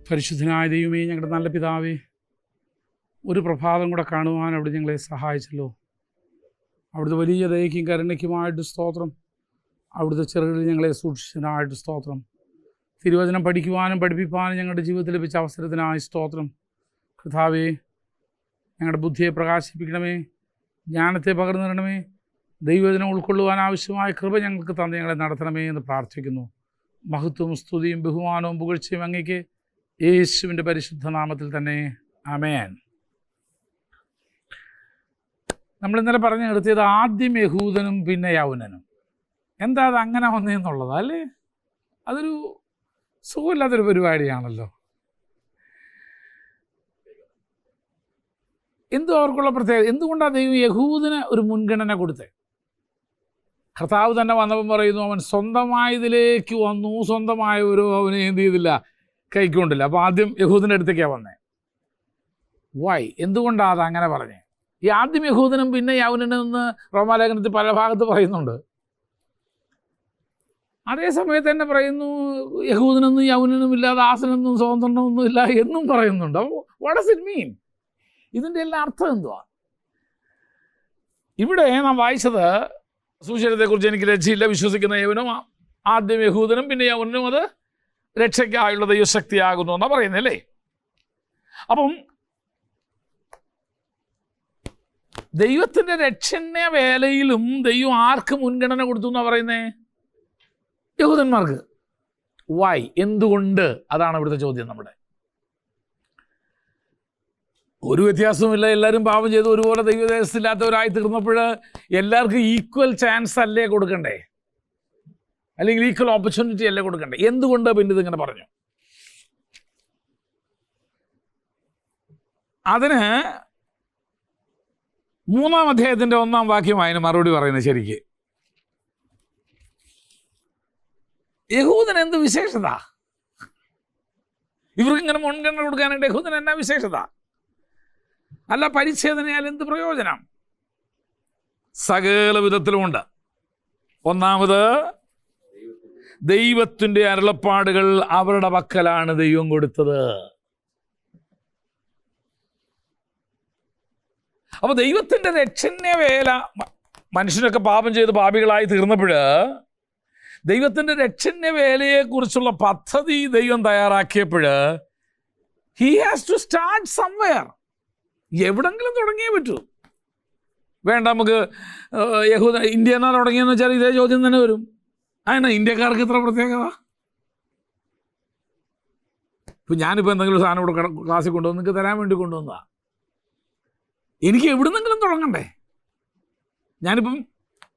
പരിശുദ്ധനായ ദൈവമേ, ഞങ്ങളുടെ നല്ല പിതാവേ, ഒരു പ്രഭാതം കൂടെ കാണുവാൻ അവിടെ ഞങ്ങളെ സഹായിച്ചല്ലോ. അവിടുത്തെ വലിയ ദയയ്ക്കും കരുണയ്ക്കുമായിട്ട് സ്തോത്രം. അവിടുത്തെ ചെറുകളിൽ ഞങ്ങളെ സൂക്ഷിച്ചതിനായിട്ട് സ്തോത്രം. തിരുവചനം പഠിക്കുവാനും പഠിപ്പിക്കാനും ഞങ്ങളുടെ ജീവിതത്തിൽ ലഭിച്ച അവസരത്തിനായി സ്തോത്രം. കർത്താവേ, ഞങ്ങളുടെ ബുദ്ധിയെ പ്രകാശിപ്പിക്കണമേ, ജ്ഞാനത്തെ പകർന്നു തരണമേ, ദൈവവചനം ഉൾക്കൊള്ളുവാൻ ആവശ്യമായ കൃപ ഞങ്ങൾക്ക് തന്ന് ഞങ്ങളെ നടത്തണമേ എന്ന് പ്രാർത്ഥിക്കുന്നു. മഹത്വവും സ്തുതിയും ബഹുമാനവും പുകഴ്ചയും അങ്ങേക്ക് യേശുവിൻ്റെ പരിശുദ്ധ നാമത്തിൽ തന്നെ. ആമേൻ. നമ്മൾ ഇന്നലെ പറഞ്ഞു നിർത്തിയത് ആദ്യം യഹൂദനും പിന്നെ യൗവനനും. എന്താ അത് അങ്ങനെ വന്നതെന്നുള്ളത് അല്ലേ? അതൊരു സുഖമില്ലാത്തൊരു പരിപാടിയാണല്ലോ. എന്തും അവർക്കുള്ള പ്രത്യേകത. എന്തുകൊണ്ടാണ് ദൈവം യഹൂദന് ഒരു മുൻഗണന കൊടുത്തത്? കർത്താവ് തന്നെ വന്നപ്പം പറയുന്നു, അവൻ സ്വന്തമായതിലേക്ക് വന്നു, സ്വന്തമായവരോ അവനെ എന്ത് ചെയ്തില്ല, കൈക്കൊണ്ടില്ല. അപ്പോൾ ആദ്യം യഹൂദൻ്റെ അടുത്തേക്കാണ് വന്നത്. വൈ? എന്തുകൊണ്ടാണ് അത് അങ്ങനെ പറഞ്ഞത്? ഈ ആദ്യം യഹൂദനും പിന്നെ യൗവനനും എന്ന് റോമാലേഖനത്തിൽ പല ഭാഗത്ത് പറയുന്നുണ്ട്. അതേ സമയത്ത് തന്നെ പറയുന്നു യഹൂദനൊന്നും യൗവനനും ഇല്ല, ദാസനൊന്നും സ്വതന്ത്രനൊന്നും ഇല്ല എന്നും പറയുന്നുണ്ട്. അപ്പോൾ വാട്ട് ഡസ് ഇറ്റ് മീൻ? ഇതിൻ്റെ എല്ലാം അർത്ഥം എന്തുവാ? ഇവിടെ നാം വായിച്ചത് സുവിശേഷത്തെക്കുറിച്ച് എനിക്ക് രക്ഷയില്ല, വിശ്വസിക്കുന്ന യവനും ആദ്യം യഹൂദനും പിന്നെ യൗവനനും അത് രക്ഷയ്ക്കായുള്ള ദൈവശക്തിയാകുന്നു എന്നാണ് പറയുന്നല്ലേ. അപ്പം ദൈവത്തിൻ്റെ രക്ഷണ വേലയിലും ദൈവം ആർക്ക് മുൻഗണന കൊടുത്തു എന്നാണ് പറയുന്നേ? യഹൂദന്മാർക്ക്. വൈ? എന്തുകൊണ്ട്? അതാണ് ഇവിടുത്തെ ചോദ്യം. നമ്മുടെ ഒരു വ്യത്യാസവുമില്ല, എല്ലാവരും പാപം ചെയ്ത് ഒരുപോലെ ദൈവദേശത്തില്ലാത്തവരായി തീർന്നപ്പോൾ എല്ലാവർക്കും ഈക്വൽ ചാൻസ് അല്ലേ കൊടുക്കണ്ടേ? അല്ലെങ്കിൽ ഈക്വൽ ഓപ്പർച്യൂണിറ്റി അല്ലേ കൊടുക്കണ്ടേ? എന്തുകൊണ്ട് പിന്നെ ഇതിങ്ങനെ പറഞ്ഞു? അതിന് 3-ാം അധ്യായത്തിൻ്റെ 1-ാം വാക്യം അതിന് മറുപടി പറയുന്നത്. ശരിക്ക് യഹൂദന് എന്ത് വിശേഷത? ഇവർക്ക് ഇങ്ങനെ മുൻഗണന കൊടുക്കാനായിട്ട് യഹൂദന് എന്നാ വിശേഷത? അല്ല, പരിച്ഛേദനയാൽ എന്ത് പ്രയോജനം? സകല വിധത്തിലുമുണ്ട്. ഒന്നാമത്, ദൈവത്തിൻ്റെ അരുളപ്പാടുകൾ അവരുടെ പക്കലാണ് ദൈവം കൊടുത്തത്. അപ്പോൾ ദൈവത്തിൻ്റെ രക്ഷണ്യ വേല, മനുഷ്യനൊക്കെ പാപം ചെയ്ത് പാപികളായി തീർന്നപ്പോൾ ദൈവത്തിൻ്റെ രക്ഷണ്യ വേലയെക്കുറിച്ചുള്ള പദ്ധതി ദൈവം തയ്യാറാക്കിയപ്പോൾ he has to start somewhere. എവിടെങ്കിലും തുടങ്ങിയേ പറ്റൂ. വേണ്ട, നമുക്ക് ഇന്ത്യ എന്നാ തുടങ്ങിയെന്ന് വെച്ചാൽ ഇതേ ചോദ്യം തന്നെ വരും. അതിനാ ഇന്ത്യക്കാർക്ക് ഇത്ര പ്രത്യേകത? ഇപ്പം ഞാനിപ്പോൾ എന്തെങ്കിലും സാധനം ഇവിടെ ക്ലാസ്സിൽ കൊണ്ടുവന്ന് നിങ്ങൾക്ക് തരാൻ വേണ്ടി കൊണ്ടുവന്നതാണ്. എനിക്ക് എവിടുന്നെങ്കിലും തുടങ്ങണ്ടേ? ഞാനിപ്പം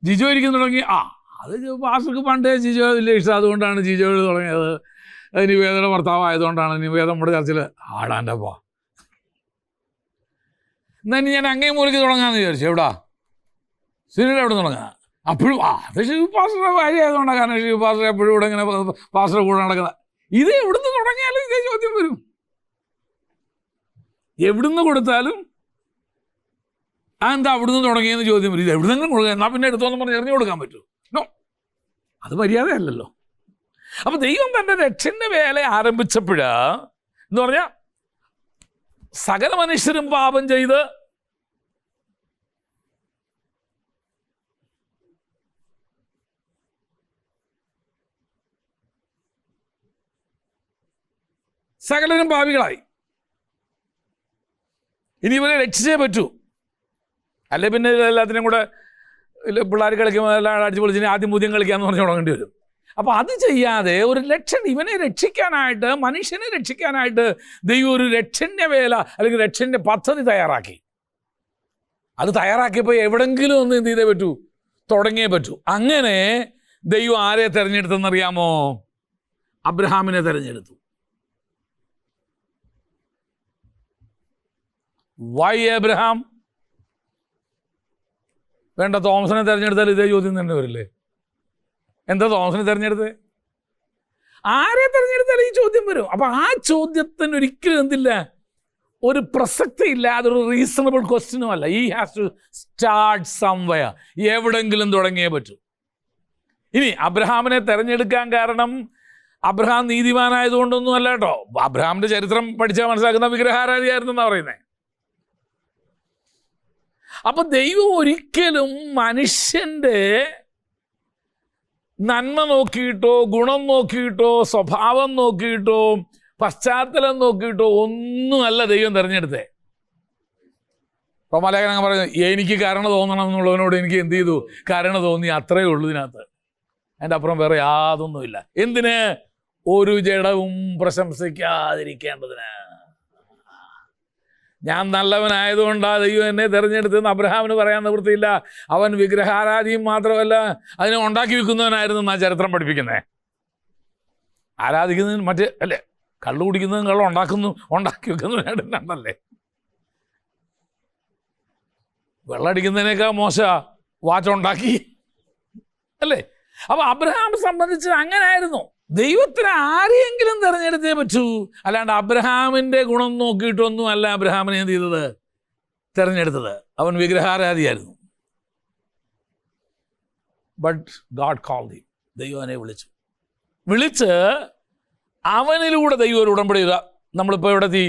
ജിജോ ഇരിക്കുന്ന തുടങ്ങി, അത് പാസ്റ്റർക്ക് പണ്ടേ ജിജോ വലിയ ഇഷ്ടം, അതുകൊണ്ടാണ് ജിജോ തുടങ്ങിയത്. നിവേദയുടെ ഭർത്താവായതുകൊണ്ടാണ് നിവേദ നമ്മുടെ ചർച്ചിൽ ആടാൻ്റെപ്പാ. എന്നാ ഇനി ഞാൻ അങ്ങേ മൂലയ്ക്ക് തുടങ്ങാമെന്ന് വിചാരിച്ചു. എവിടാ? സിനിമ എവിടെ തുടങ്ങാം? അപ്പോഴും അത് ഷിവ് പാസ്റ്ററുടെ ഭാര്യ ആയതുകൊണ്ടാണ്. കാരണം ഷിവ് പാസ്റ്റർ എപ്പോഴും ഇവിടെ ഇങ്ങനെ പാസ്റ്ററുടെ കൂടെ നടക്കുന്നത്. ഇത് എവിടുന്ന് തുടങ്ങിയാലും ഇതേ ചോദ്യം വരും. എവിടുന്ന് കൊടുത്താലും എന്താ അവിടുന്ന് തുടങ്ങിയെന്ന് ചോദ്യം വരും. ഇത് എവിടുന്നെങ്കിലും കൊടുക്കുക, എന്നാൽ പിന്നെ എടുത്തോന്ന് പറഞ്ഞ് എറിഞ്ഞു കൊടുക്കാൻ പറ്റുമോ? നോ, അത് മര്യാദയല്ലല്ലോ. അപ്പം ദൈവം തൻ്റെ രക്ഷൻ്റെ വേല ആരംഭിച്ചപ്പോഴാ എന്ന് പറഞ്ഞാൽ സകല മനുഷ്യരും പാപം ചെയ്ത് സകലരും പാപികളായി. ഇനി ഇവരെ രക്ഷിച്ചേ പറ്റൂ, അല്ലെ പിന്നെ എല്ലാത്തിനും കൂടെ പിള്ളേർ കളിക്കുമ്പോൾ എല്ലാം അടിച്ചു പൊളിച്ചിന് ആദ്യം പൂജ്യം കളിക്കാമെന്ന് പറഞ്ഞ് തുടങ്ങേണ്ടി വരും. അപ്പോൾ അത് ചെയ്യാതെ ഒരു ഇവനെ രക്ഷിക്കാനായിട്ട്, മനുഷ്യനെ രക്ഷിക്കാനായിട്ട് ദൈവം ഒരു രക്ഷണ്യ വേല അല്ലെങ്കിൽ രക്ഷണ്യ പദ്ധതി തയ്യാറാക്കി. അത് തയ്യാറാക്കിയപ്പോൾ എവിടെങ്കിലും ഒന്ന് എന്ത് ചെയ്തേ പറ്റൂ, തുടങ്ങിയേ പറ്റൂ. അങ്ങനെ ദൈവം ആരെ തിരഞ്ഞെടുത്തെന്നറിയാമോ? അബ്രഹാമിനെ തിരഞ്ഞെടുത്തു. Why Abraham? വേണ്ട, തോമസിനെ തിരഞ്ഞെടുത്താൽ ഇതേ ചോദ്യം തന്നെ വരില്ലേ? എന്താ തോമസിനെ തിരഞ്ഞെടുത്തത്? ആരെ തിരഞ്ഞെടുത്താലും ഈ ചോദ്യം വരും. അപ്പം ആ ചോദ്യത്തിന് ഒരിക്കലും എന്തില്ല, ഒരു പ്രസക്തി ഇല്ലാതെ ഒരു റീസണബിൾ ക്വസ്റ്റ്യനും അല്ല. ഈ ഹാസ് ടു സ്റ്റാർട്ട് സംവെയർ. എവിടെങ്കിലും തുടങ്ങിയേ പറ്റൂ. ഇനി അബ്രഹാമിനെ തെരഞ്ഞെടുക്കാൻ കാരണം അബ്രഹാം നീതിമാനായതുകൊണ്ടൊന്നും അല്ല കേട്ടോ. അബ്രഹാമിന്റെ ചരിത്രം പഠിച്ചാൽ മനസ്സിലാക്കുന്ന വിഗ്രഹാരാധിയായിരുന്നെന്നാണ് പറയുന്നത്. അപ്പൊ ദൈവം ഒരിക്കലും മനുഷ്യന്റെ നന്മ നോക്കിയിട്ടോ ഗുണം നോക്കിയിട്ടോ സ്വഭാവം നോക്കിയിട്ടോ പശ്ചാത്തലം നോക്കിയിട്ടോ ഒന്നുമല്ല ദൈവം തിരഞ്ഞെടുത്തേ. റോമാലേഖനം പറയുന്നത് എനിക്ക് കരുണ തോന്നണം എന്നുള്ളവനോട് എനിക്ക് എന്ത് ചെയ്തു? കരുണ തോന്നി. അത്രയേ ഉള്ളൂ ഇതിനകത്ത്. അതിൻ്റെ അപ്പുറം വേറെ യാതൊന്നുമില്ല. എന്തിന്? ഒരു ജഡവും പ്രശംസിക്കാതിരിക്കേണ്ടതിന്. ഞാൻ നല്ലവനായതുകൊണ്ടാണ് ദൈവം എന്നെ തിരഞ്ഞെടുത്തെന്ന് അബ്രഹാമിന് പറയാൻ നിവൃത്തിയില്ല. അവൻ വിഗ്രഹാരാധിയും മാത്രമല്ല അതിനെ ഉണ്ടാക്കി വെക്കുന്നവനായിരുന്നു എന്നാ ചരിത്രം പഠിപ്പിക്കുന്നത്. ആരാധിക്കുന്നതിന് മറ്റേ അല്ലേ, കള്ളു കുടിക്കുന്നതും കള്ളം ഉണ്ടാക്കി വെക്കുന്നവനായിട്ടല്ലേ. വെള്ളമടിക്കുന്നതിനേക്കാൾ മോശ വാച്ചുണ്ടാക്കി അല്ലേ. അപ്പൊ അബ്രഹാമിനെ സംബന്ധിച്ച് അങ്ങനെ ആയിരുന്നു. ദൈവത്തിന് ആരെയെങ്കിലും തിരഞ്ഞെടുത്തേ പറ്റൂ. അല്ലാണ്ട് അബ്രഹാമിന്റെ ഗുണം നോക്കിയിട്ടൊന്നും അല്ല അബ്രഹാമിനെ എന്ത് ചെയ്തത്? തിരഞ്ഞെടുത്തത്. അവൻ വിഗ്രഹാരാധിയായിരുന്നു. But God called him. ദൈവം അവനെ വിളിച്ച് അവനിലൂടെ ദൈവം ഒരു ഉടമ്പടി. നമ്മളിപ്പോൾ എവിടെ എത്തി?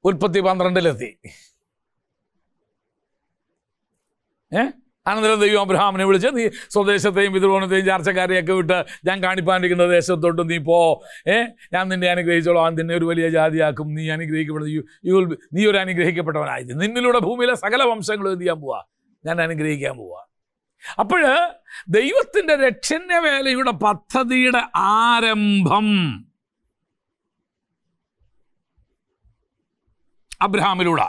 ഉൽപ്പത്തി 12 അനന്തരം ദൈവം അബ്രഹാമിനെ വിളിച്ച് നീ സ്വദേശത്തെയും പിതൃഭവനത്തെയും ചാർച്ചക്കാരെയൊക്കെ വിട്ട് ഞാൻ കാണിപ്പാനിരിക്കുന്ന ദേശത്തോട്ട് നീ പോ. ഞാൻ നിന്നെ അനുഗ്രഹിച്ചോളാം, നിന്നെ ഒരു വലിയ ജാതിയാക്കും, നീ അനുഗ്രഹിക്കപ്പെടുന്നത് നീ ഒരു അനുഗ്രഹിക്കപ്പെട്ടവനായത്. നിന്നിലൂടെ ഭൂമിയിലെ സകല വംശങ്ങളും എന്ത് ചെയ്യാൻ പോവാ? ഞാൻ അനുഗ്രഹിക്കാൻ പോവാ. അപ്പോൾ ദൈവത്തിൻ്റെ രക്ഷണ്യ വേലയുടെ പദ്ധതിയുടെ ആരംഭം അബ്രഹാമിലൂടെ.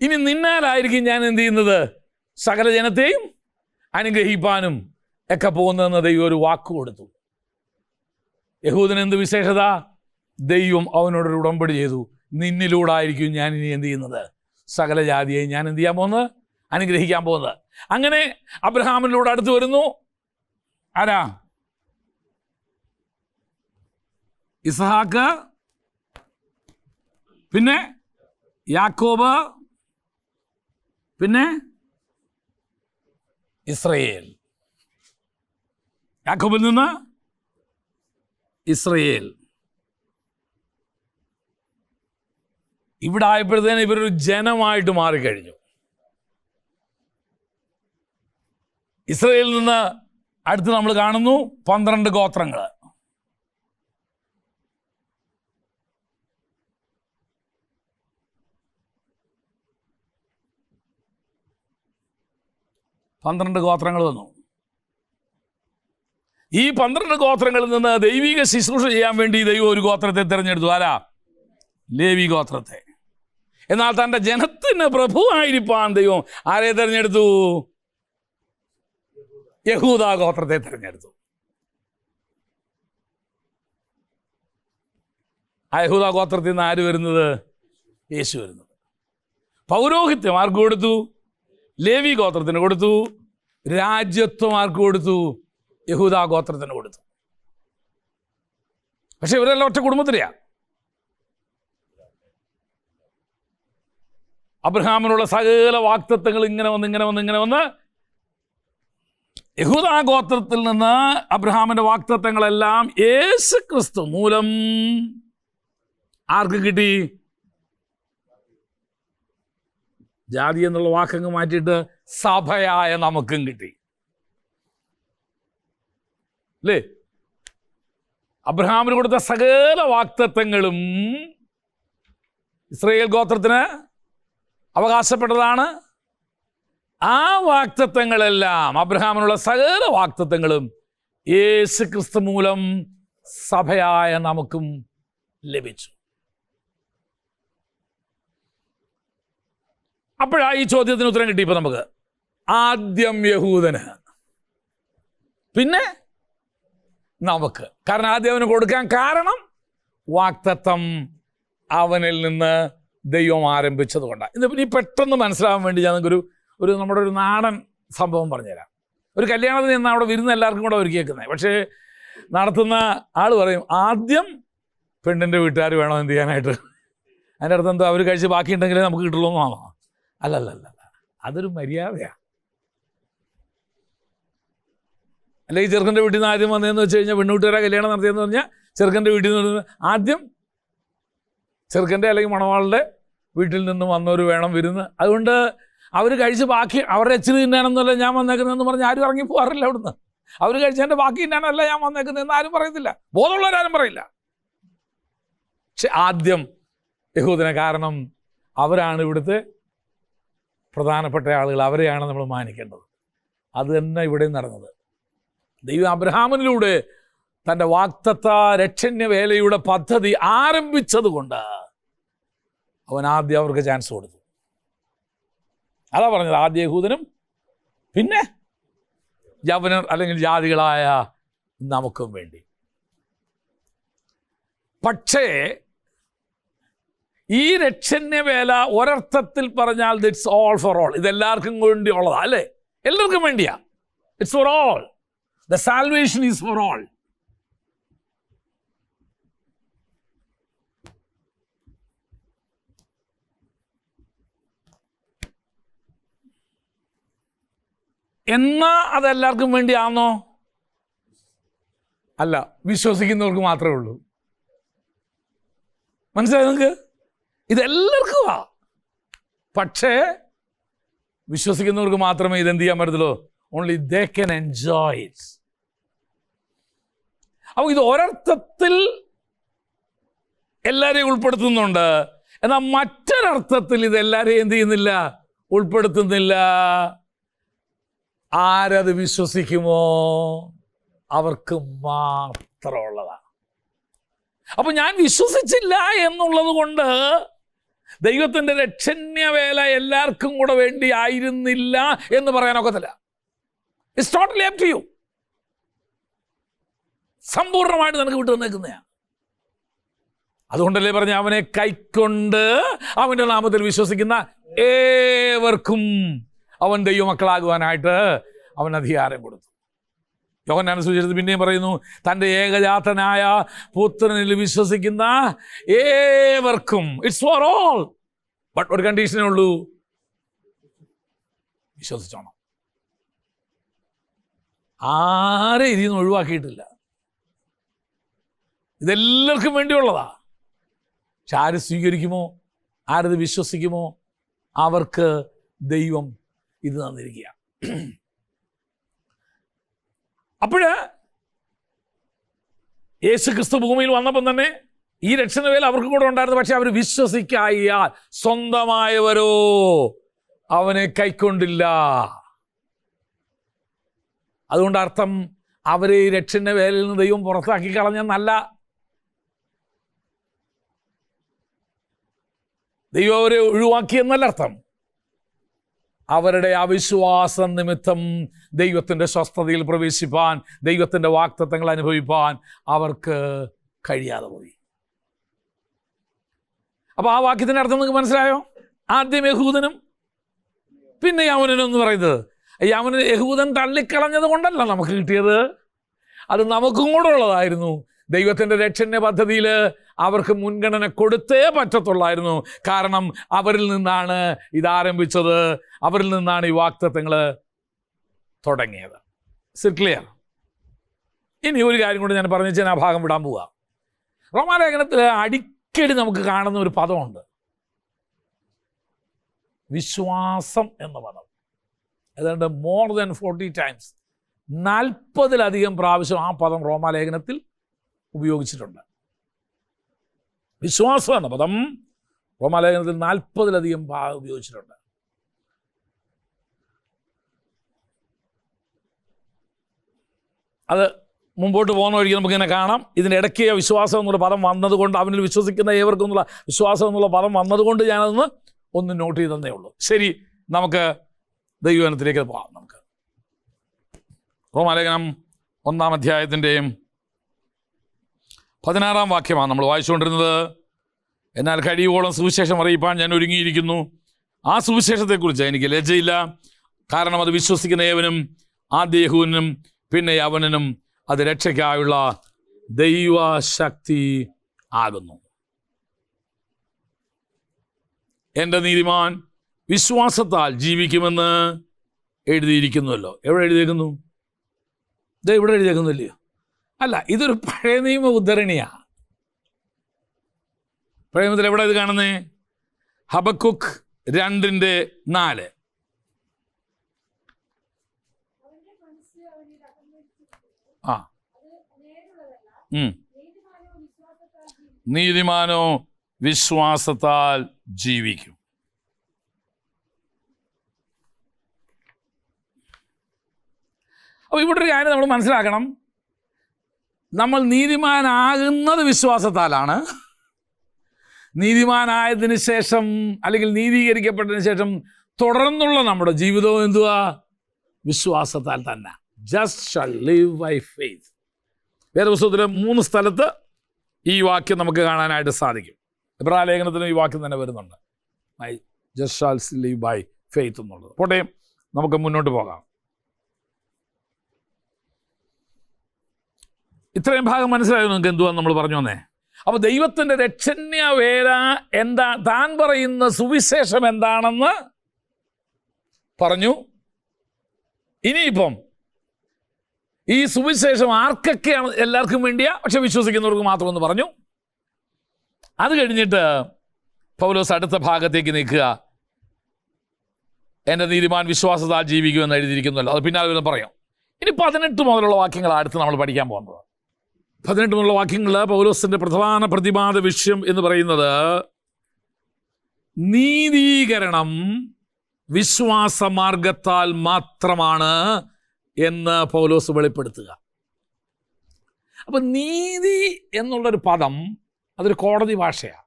ഇനി നിന്നാലായിരിക്കും ഞാൻ എന്ത് ചെയ്യുന്നത്? സകല ജനത്തെയും അനുഗ്രഹിപ്പാനും ഒക്കെ പോകുന്നതെന്ന് ദൈവം ഒരു വാക്ക് കൊടുത്തു. യഹൂദന് എന്ത് വിശേഷത? ദൈവം അവനോടൊരു ഉടമ്പടി ചെയ്തു. നിന്നിലൂടായിരിക്കും ഞാൻ ഇനി എന്ത് ചെയ്യുന്നത്? സകല ജാതിയെ ഞാൻ എന്ത് ചെയ്യാൻ പോകുന്നത്? അനുഗ്രഹിക്കാൻ പോകുന്നത്. അങ്ങനെ അബ്രഹാമിലൂടെ അടുത്ത് വരുന്നു ആരാ? ഇസ്ഹാക്ക്, പിന്നെ യാക്കോബ്, പിന്നെ ഇസ്രയേൽ. യാക്കോബിൽ നിന്ന് ഇസ്രയേൽ. ഇവിടെ ആയപ്പോഴത്തേന് ഇവരൊരു ജനമായിട്ട് മാറിക്കഴിഞ്ഞു. ഇസ്രയേലിൽ നിന്ന് അടുത്ത് നമ്മൾ കാണുന്നു 12 ഗോത്രങ്ങൾ. ഗോത്രങ്ങൾ വന്നു. ഈ 12 ഗോത്രങ്ങളിൽ നിന്ന് ദൈവിക ശുശ്രൂഷ ചെയ്യാൻ വേണ്ടി ദൈവം ഒരു ഗോത്രത്തെ തിരഞ്ഞെടുത്തു. ആരാ? ലേവി ഗോത്രത്തെ. എന്നാൽ തൻ്റെ ജനത്തിന് പ്രഭുവായിരിക്കാൻ ദൈവം ആരെ തിരഞ്ഞെടുത്തു? യഹൂദാ ഗോത്രത്തെ തിരഞ്ഞെടുത്തു. ആ യഹൂദാ ഗോത്രത്തിൽ നിന്ന് ആര് വരുന്നത്? യേശു വരുന്നത്. പൗരോഹിത്യം ആർക്ക് കൊടുത്തു? ലേവി ഗോത്രത്തിന് കൊടുത്തു. രാജ്യത്വം ആർക്ക് കൊടുത്തു? യഹൂദാ ഗോത്രത്തിന് കൊടുത്തു. പക്ഷെ ഇവരെല്ലാം ഒറ്റ കുടുംബത്തിലെയാ. അബ്രഹാമിനുള്ള സകല വാഗ്ദത്തങ്ങൾ ഇങ്ങനെ വന്ന് യഹൂദാ ഗോത്രത്തിൽ നിന്ന് അബ്രഹാമിന്റെ വാഗ്ദത്തങ്ങളെല്ലാം യേശു ക്രിസ്തു മൂലം ആർക്ക് കിട്ടി? ജാതി എന്നുള്ള വാക്കങ്ങ് മാറ്റിയിട്ട് സഭയായ നമുക്കും കിട്ടി അല്ലേ? അബ്രഹാമിന് കൊടുത്ത സകല വാഗ്ദത്തങ്ങളും ഇസ്രായേൽ ഗോത്രത്തിന് അവകാശപ്പെട്ടതാണ്. ആ വാഗ്ദത്തങ്ങളെല്ലാം, അബ്രഹാമിനുള്ള സകല വാഗ്ദത്തങ്ങളും യേശു ക്രിസ്തു മൂലം സഭയായ നമുക്കും ലഭിച്ചു. അപ്പോഴാ ഈ ചോദ്യത്തിന് ഉത്തരം കിട്ടിയപ്പോൾ നമുക്ക് ആദ്യം യഹൂദന്, പിന്നെ നമുക്ക്. കാരണം ആദ്യം അവന് കൊടുക്കാൻ കാരണം വാഗ്ദത്തം അവനിൽ നിന്ന് ദൈവം ആരംഭിച്ചത് കൊണ്ടാണ്. ഇനി പെട്ടെന്ന് മനസ്സിലാവാൻ വേണ്ടി ഞാൻ ഒരു നമ്മുടെ ഒരു നാടൻ സംഭവം പറഞ്ഞുതരാം. ഒരു കല്യാണത്തിന് നിന്ന് അവിടെ വിരുന്ന് എല്ലാവർക്കും കൂടെ ഒരുക്കിയേക്കുന്നത്. പക്ഷേ നടത്തുന്ന ആൾ പറയും ആദ്യം പെണ്ണിൻ്റെ വീട്ടുകാർ വേണം എന്ത് ചെയ്യാനായിട്ട്. അതിൻ്റെ അർത്ഥം എന്താ? അവർ കഴിച്ച് ബാക്കിയുണ്ടെങ്കിലേ നമുക്ക് കിട്ടുള്ളൂ എന്നാണോ? അല്ലല്ല, അതൊരു മര്യാദയാണ്. അല്ലെങ്കിൽ ചെറുക്കൻ്റെ വീട്ടിൽ നിന്ന് ആദ്യം വന്നതെന്ന് വെച്ച് കഴിഞ്ഞാൽ പെണ്ണുകൂട്ടുകാരെ കല്യാണം നടത്തിയെന്ന് പറഞ്ഞാൽ ചെറുക്കൻ്റെ വീട്ടിൽ നിന്ന് ആദ്യം ചെറുക്കൻ്റെ അല്ലെങ്കിൽ മണവാളുടെ വീട്ടിൽ നിന്ന് വന്നവർ വേണം വിരുന്ന്. അതുകൊണ്ട് അവർ കഴിച്ച് ബാക്കി അവരുടെ എച്ചിരി തിന്നാണെന്നല്ല ഞാൻ വന്നേക്കുന്നതെന്ന് പറഞ്ഞ് ആരും ഇറങ്ങി പോകാറില്ല അവിടുന്ന്. അവർ കഴിച്ചതിൻ്റെ ബാക്കി തിന്നാനല്ല ഞാൻ വന്നേക്കുന്നതെന്ന് ആരും പറയത്തില്ല, ബോധമുള്ളവരാരും പറയില്ല. പക്ഷെ ആദ്യം യഹൂദനെ, കാരണം അവരാണ് ഇവിടുത്തെ പ്രധാനപ്പെട്ട ആളുകൾ, അവരെയാണ് നമ്മൾ മാനിക്കേണ്ടത്. അത് തന്നെ ഇവിടെ നടന്നത്. ദൈവം അബ്രഹാമിലൂടെ തൻ്റെ വാഗ്ദത്ത രക്ഷണ്യ വേലയുടെ പദ്ധതി ആരംഭിച്ചത് കൊണ്ട് അവൻ ആദ്യം അവർക്ക് ചാൻസ് കൊടുത്തു. അതാ പറഞ്ഞത്, ആദ്യ യഹൂദനും പിന്നെ യവനർ അല്ലെങ്കിൽ ജാതികളായ നമുക്കും വേണ്ടി. പക്ഷേ ഈ രക്ഷണ്യ വേല ഒരർത്ഥത്തിൽ പറഞ്ഞാൽ ഇറ്റ്സ് ഓൾ ഫോർ ഓൾ. ഇതെല്ലാവർക്കും വേണ്ടി ഉള്ളതാ, അല്ലേ? എല്ലാവർക്കും വേണ്ടിയാ. It's for all. The salvation is for all. എന്നാ അതെല്ലാവർക്കും വേണ്ടിയാണോ? അല്ല, വിശ്വസിക്കുന്നവർക്ക് മാത്രമേ ഉള്ളൂ. മനസ്സിലായി നിങ്ങൾക്ക്? ഇതെല്ലാവർക്കുമാ. പക്ഷേ വിശ്വസിക്കുന്നവർക്ക് മാത്രമേ ഇതെന്ത് ചെയ്യാൻ പറ്റത്തുള്ളൂ. Only they can enjoy it. അപ്പോൾ ഇത് ഒരർത്ഥത്തിൽ എല്ലാവരെയും ഉൾപ്പെടുത്തുന്നുണ്ട്, എന്നാൽ മറ്റൊരർത്ഥത്തിൽ ഇതെല്ലാവരെയും എന്ത് ചെയ്യുന്നില്ല, ഉൾപ്പെടുത്തുന്നില്ല. ആരത് വിശ്വസിക്കുമോ അവർക്ക് മാത്രമുള്ളതാണ്. അപ്പൊ ഞാൻ വിശ്വസിച്ചില്ല എന്നുള്ളത് കൊണ്ട് ദൈവത്തിൻ്റെ രക്ഷണ്യവേല എല്ലാവർക്കും കൂടെ വേണ്ടി ആയിരുന്നില്ല എന്ന് പറയാനൊക്കത്തില്ല. It's totally up to you. സമ്പൂർണ്ണമായിട്ട് നിനക്ക് വിട്ടു തന്നേക്കുന്നതാണ്. അതുകൊണ്ടല്ലേ പറഞ്ഞ, അവനെ കൈക്കൊണ്ട് അവൻ്റെ നാമത്തിൽ വിശ്വസിക്കുന്ന ഏവർക്കും അവൻ ദൈവമക്കളാകുവാനായിട്ട് അവൻ അധികാരം കൊടുത്തു. യോഹന്നാൻ സുവിശേഷത്തിൽ പിന്നെയും പറയുന്നു, തൻ്റെ ഏകജാതനായ പുത്രനിൽ വിശ്വസിക്കുന്ന ഏവർക്കും. It's for all. ബട്ട് ഒരു കണ്ടീഷനേ ഉള്ളൂ, വിശ്വസിച്ചോണം. ആരെ ഇതിൽ നിന്ന് ഒഴിവാക്കിയിട്ടില്ല. ഇതെല്ലാവർക്കും വേണ്ടിയുള്ളതാ. പക്ഷെ ആര് സ്വീകരിക്കുമോ, ആരത് വിശ്വസിക്കുമോ, അവർക്ക് ദൈവം ഇത് തന്നിരിക്കുക. അപ്പോഴ് യേശു ക്രിസ്തു ഭൂമിയിൽ വന്നപ്പം തന്നെ ഈ രക്ഷണവേല അവർക്കും കൂടെ ഉണ്ടായിരുന്നു. പക്ഷെ അവർ വിശ്വസിക്കായാൽ സ്വന്തമായവരോ അവനെ കൈക്കൊണ്ടില്ല. അതുകൊണ്ട് അർത്ഥം അവരെ ഈ രക്ഷണവേലയിൽ നിന്ന് ദൈവം പുറത്താക്കി കളഞ്ഞെന്നല്ല. ദൈവം അവരെ ഒഴിവാക്കിയെന്നല്ല അർത്ഥം. അവരുടെ അവിശ്വാസ നിമിത്തം ദൈവത്തിൻ്റെ സ്വസ്ഥതയിൽ പ്രവേശിപ്പാൻ, ദൈവത്തിൻ്റെ വാഗ്ദത്തങ്ങൾ അനുഭവിപ്പാൻ അവർക്ക് കഴിയാതെ പോയി. അപ്പോൾ ആ വാക്യത്തിൻ്റെ അർത്ഥം നിങ്ങൾക്ക് മനസ്സിലായോ? ആദ്യം യഹൂദനും പിന്നെ യവനനും എന്ന് പറയുന്നത്, യഹൂദൻ തള്ളിക്കളഞ്ഞത് കൊണ്ടല്ല നമുക്ക് കിട്ടിയത്, അത് നമുക്കും കൂടെ ഉള്ളതായിരുന്നു. ദൈവത്തിൻ്റെ രക്ഷണ്യ പദ്ധതിയിൽ അവർക്ക് മുൻഗണന കൊടുത്തേ പറ്റത്തുള്ളായിരുന്നു. കാരണം അവരിൽ നിന്നാണ് ഇതാരംഭിച്ചത്, അവരിൽ നിന്നാണ് ഈ വാഗ്ദത്തങ്ങൾ തുടങ്ങിയത്. It's clear? ഇനി ഒരു കാര്യം കൊണ്ട് ഞാൻ പറഞ്ഞു വെച്ചാൽ ആ ഭാഗം വിടാൻ പോവുക. റോമാലേഖനത്തിൽ അടിക്കടി നമുക്ക് കാണുന്ന ഒരു പദമുണ്ട്, വിശ്വാസം എന്ന പദം. ഏതാണ്ട് മോർ ദാൻ 40 times, 40-ലധികം പ്രാവശ്യം ആ പദം റോമാലേഖനത്തിൽ ഉപയോഗിച്ചിട്ടുണ്ട്. വിശ്വാസം എന്ന പദം റോമാലേഖനത്തിൽ 40-ലധികം ഉപയോഗിച്ചിട്ടുണ്ട്. അത് മുമ്പോട്ട് പോകുന്ന വഴിക്ക് നമുക്കിങ്ങനെ കാണാം. ഇതിൻ്റെ ഇടയ്ക്ക് വിശ്വാസം എന്നുള്ള പദം വന്നതുകൊണ്ട്, അവനിൽ വിശ്വസിക്കുന്ന ഏവർക്കും എന്നുള്ള വിശ്വാസം എന്നുള്ള പദം വന്നതുകൊണ്ട് ഞാനതൊന്ന് ഒന്ന് നോട്ട് ചെയ്തതേ ഉള്ളൂ. ശരി, നമുക്ക് ദൈവവചനത്തിലേക്ക് പോകാം. നമുക്ക് റോമാലേഖനം 1-ാം അധ്യായത്തിൻ്റെ 16-ാം വാക്യമാണ് നമ്മൾ വായിച്ചുകൊണ്ടിരുന്നത്. എന്നാൽ കഴിയുവോളം സുവിശേഷം അറിയിപ്പാൻ ഞാൻ ഒരുങ്ങിയിരിക്കുന്നു. ആ സുവിശേഷത്തെക്കുറിച്ച് എനിക്ക് ലജ്ജയില്ല. കാരണം അത് വിശ്വസിക്കുന്ന ഏവനും, ആദ്യ യഹൂദനും പിന്നെ യവനനും അത് രക്ഷയ്ക്കായുള്ള ദൈവശക്തി ആകുന്നു. എൻ്റെ നീതിമാൻ വിശ്വാസത്താൽ ജീവിക്കുമെന്ന് എഴുതിയിരിക്കുന്നുവല്ലോ. എവിടെ എഴുതിയേക്കുന്നു? ഇത് ഇവിടെ എഴുതിയേക്കുന്നില്ലയോ? അല്ല, ഇതൊരു പഴയ നിയമ ഉദ്ധരണിയാണ്. പഴയ നിയമത്തിൽ എവിടെ ഇത് കാണുന്നേ? ഹബക്കുക്ക് 2:4. ആ നീതിമാനോ വിശ്വാസത്താൽ ജീവിക്കും. അപ്പോൾ ഇവിടെ ഒരു കാര്യം നമ്മൾ മനസ്സിലാക്കണം. നമ്മൾ നീതിമാനാകുന്നത് വിശ്വാസത്താലാണ്. നീതിമാനായതിനു ശേഷം അല്ലെങ്കിൽ നീതീകരിക്കപ്പെട്ടതിന് ശേഷം തുടർന്നുള്ള നമ്മുടെ ജീവിതവും എന്തുവാ? വിശ്വാസത്താൽ തന്നെ. Just shall live by faith. വേദപുസ്തകത്തിലെ 3 സ്ഥലത്ത് ഈ വാക്യം നമുക്ക് കാണാനായിട്ട് സാധിക്കും. എബ്രായ ലേഖനത്തിലും ഈ വാക്യം തന്നെ വരുന്നുണ്ട്. Just shall live by faith എന്നുള്ളത്. പോട്ടെ, നമുക്ക് മുന്നോട്ട് പോകാം. ഇത്രയും ഭാഗം മനസ്സിലായോ നിങ്ങൾക്ക് എന്തുവാന്ന് നമ്മൾ പറഞ്ഞു വന്നേ? അപ്പോൾ ദൈവത്തിൻ്റെ രക്ഷണ്യ വേല എന്താ, താൻ പറയുന്ന സുവിശേഷം എന്താണെന്ന് പറഞ്ഞു. ഇനിയിപ്പം ഈ സുവിശേഷം ആർക്കൊക്കെയാണ്? എല്ലാവർക്കും വേണ്ടിയാ, പക്ഷെ വിശ്വസിക്കുന്നവർക്ക് മാത്രമെന്ന് പറഞ്ഞു. അത് കഴിഞ്ഞിട്ട് പൗലോസ് അടുത്ത ഭാഗത്തേക്ക് നിൽക്കുക. എൻ്റെ നീതിമാൻ വിശ്വാസത്താൽ ജീവിക്കുമെന്ന് എഴുതിയിരിക്കുന്നല്ലോ. അത് പിന്നാലെ പറയാം. ഇനി 18 മുതലുള്ള വാക്യങ്ങളാണ് അടുത്ത് നമ്മൾ പഠിക്കാൻ പോകുന്നത്. 18 മുതലുള്ള വാക്യങ്ങൾ പൗലോസിൻ്റെ പ്രധാന പ്രതിപാദ വിഷയം എന്ന് പറയുന്നത് നീതീകരണം വിശ്വാസമാർഗത്താൽ മാത്രമാണ് എന്ന് പൗലോസ് വെളിപ്പെടുത്തുക. അപ്പം നീതി എന്നുള്ളൊരു പദം അതൊരു കോടതി ഭാഷയാണ്.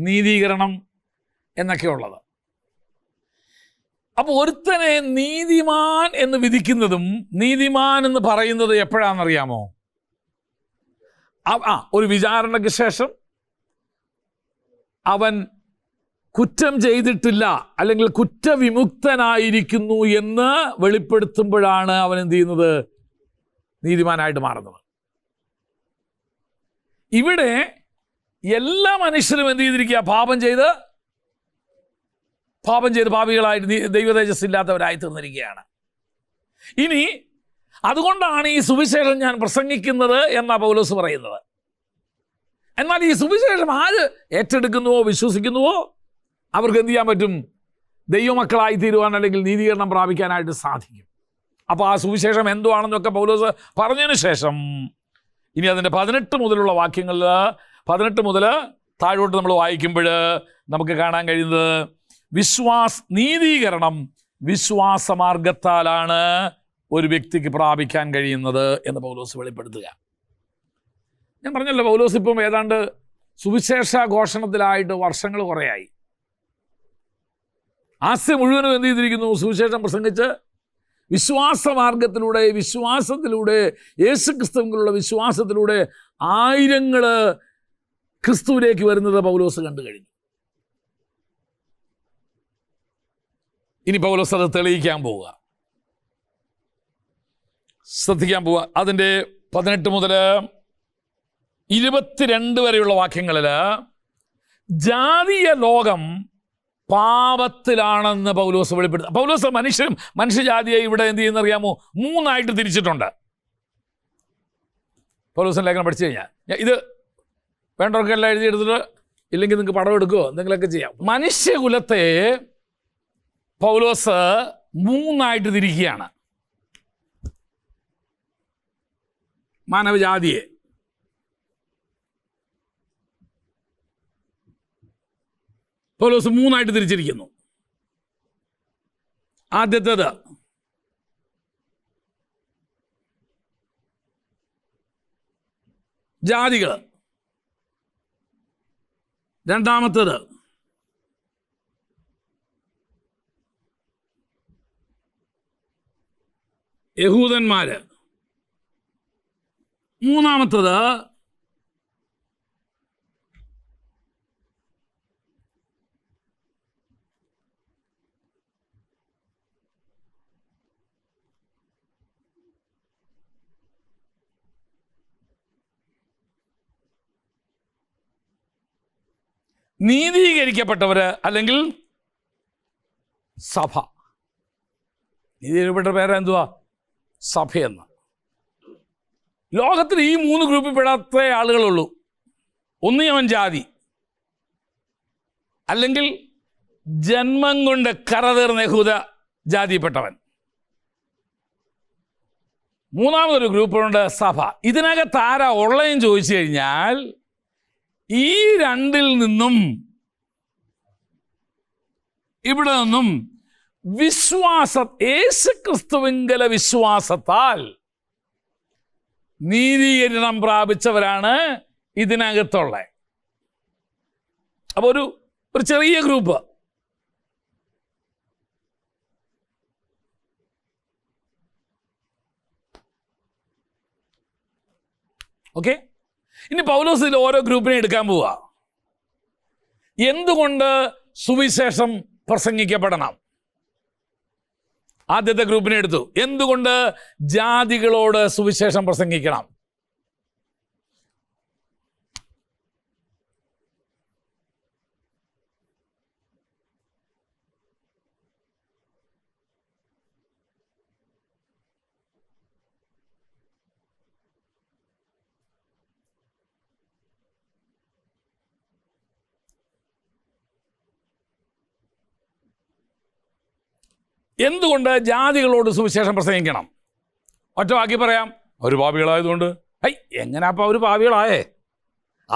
നീതീകരണം എന്നൊക്കെയുള്ളത്. അപ്പോൾ ഒരുത്തനെ നീതിമാൻ എന്ന് വിധിക്കുന്നതും നീതിമാൻ എന്ന് പറയുന്നത് എപ്പോഴാണെന്നറിയാമോ? ഒരു വിചാരണയ്ക്ക് ശേഷം അവൻ കുറ്റം ചെയ്തിട്ടില്ല അല്ലെങ്കിൽ കുറ്റവിമുക്തനായിരിക്കുന്നു എന്ന് വെളിപ്പെടുത്തുമ്പോഴാണ് അവൻ എന്ത് ചെയ്യുന്നത്? നീതിമാനായിട്ട് മാറുന്നത്. ഇവിടെ എല്ലാ മനുഷ്യരും എന്ത് ചെയ്തിരിക്കുക? പാപം ചെയ്ത് പാപികളായിട്ട് ദൈവതേജസ് ഇല്ലാത്തവരായി തീർന്നിരിക്കുകയാണ്. ഇനി അതുകൊണ്ടാണ് ഈ സുവിശേഷം ഞാൻ പ്രസംഗിക്കുന്നത് എന്നാണ് പൗലോസ് പറയുന്നത്. എന്നാൽ ഈ സുവിശേഷം ആര് ഏറ്റെടുക്കുന്നുവോ വിശ്വസിക്കുന്നുവോ അവർക്ക് എന്ത് ചെയ്യാൻ പറ്റും? ദൈവമക്കളായി തീരുവാൻ അല്ലെങ്കിൽ നീതീകരണം പ്രാപിക്കാനായിട്ട് സാധിക്കും. അപ്പോൾ ആ സുവിശേഷം എന്തുവാണെന്നൊക്കെ പൗലോസ് പറഞ്ഞതിന് ശേഷം ഇനി അതിൻ്റെ 18 മുതലുള്ള വാക്യങ്ങളിൽ 18 മുതൽ താഴോട്ട് നമ്മൾ വായിക്കുമ്പോൾ നമുക്ക് കാണാൻ കഴിയുന്നത് നീതീകരണം വിശ്വാസമാർഗത്താലാണ് ഒരു വ്യക്തിക്ക് പ്രാപിക്കാൻ കഴിയുന്നത് എന്ന് പൗലോസ് വെളിപ്പെടുത്തുക. ഞാൻ പറഞ്ഞല്ലോ, പൗലോസ് ഇപ്പം ഏതാണ്ട് സുവിശേഷ ഘോഷണത്തിലായിട്ട് വർഷങ്ങൾ കുറേയായി. ആസ്യ മുഴുവനും എന്ത് ചെയ്തിരിക്കുന്നു? സുവിശേഷം പ്രസംഗിച്ച് വിശ്വാസത്തിലൂടെ യേശുക്രിസ്തുവിലുള്ള വിശ്വാസത്തിലൂടെ ആയിരങ്ങൾ ക്രിസ്തുവിലേക്ക് വരുന്നത് പൗലോസ് കണ്ടു കഴിഞ്ഞു. ഇനി പൗലോസ് അത് തെളിയിക്കാൻ പോവുക, ശ്രദ്ധിക്കാൻ പോവുക. അതിൻ്റെ 18 മുതൽ 22 വരെയുള്ള വാക്യങ്ങളിൽ ജാതീയ ലോകം പാപത്തിലാണെന്ന് പൗലോസ് വെളിപ്പെടുത്തുക. പൗലോസ് മനുഷ്യജാതിയെ ഇവിടെ എന്ത് ചെയ്യുന്നറിയാമോ? 3 തിരിച്ചിട്ടുണ്ട്. പൗലോസിൻ്റെ ലേഖനം പഠിച്ചു കഴിഞ്ഞാൽ ഇത് വേണ്ടവർക്കെല്ലാം എഴുതിയെടുത്തിട്ട്, ഇല്ലെങ്കിൽ നിങ്ങൾക്ക് പടം എടുക്കുകയോ എന്തെങ്കിലുമൊക്കെ ചെയ്യാം. മനുഷ്യകുലത്തെ പൗലോസ് 3 തിരിക്കുകയാണ്. മാനവജാതിയെ പൗലോസ് 3 തിരിച്ചിരിക്കുന്നു. ആദ്യത്തേത് ജാതികൾ, രണ്ടാമത്തേത് യഹൂദന്മാര്, മൂന്നാമത്തേത് നീതീകരിക്കപ്പെട്ടവര് അല്ലെങ്കിൽ സഭ. നീതീകരിക്കപ്പെട്ട പേരെന്തുവാ? സഭയെന്ന്. ലോകത്തിൽ ഈ 3 ഗ്രൂപ്പിൽ പെടാത്ത ആളുകളുള്ളൂ. ഒന്ന് അവൻ ജാതി, അല്ലെങ്കിൽ ജന്മം കൊണ്ട് കറതീർന്ന യഹൂദ ജാതിയിൽപ്പെട്ടവൻ. മൂന്നാമതൊരു ഗ്രൂപ്പുണ്ട് സഭ. ഇതിനകത്ത് ആരാ ഉള്ളതെന്ന് ചോദിച്ചു കഴിഞ്ഞാൽ ഈ 2ൽ നിന്നും ഇവിടെ നിന്നും യേശുക്രിസ്തുവിങ്കല വിശ്വാസത്താൽ നീതീകരണം പ്രാപിച്ചവരാണ് ഇതിനകത്തുള്ള. അപ്പോൾ ഒരു ചെറിയ ഗ്രൂപ്പ്. ഓക്കെ, ഇനി പൗലോസിൽ ഓരോ ഗ്രൂപ്പിനെ എടുക്കാൻ പോവുക. എന്തുകൊണ്ട് സുവിശേഷം പ്രസംഗിക്കപ്പെടണം? ആദ്യത്തെ ഗ്രൂപ്പിനെ എടുത്തു. എന്തുകൊണ്ട് ജാതികളോട് സുവിശേഷം പ്രസംഗിക്കണം? എന്തുകൊണ്ട് ജാതികളോട് സുവിശേഷം പ്രസംഗിക്കണം? ഒറ്റ വാക്കി പറയാം, ഒരു പാപികളായതുകൊണ്ട്. എങ്ങനെയാപ്പം അവർ പാപികളായേ?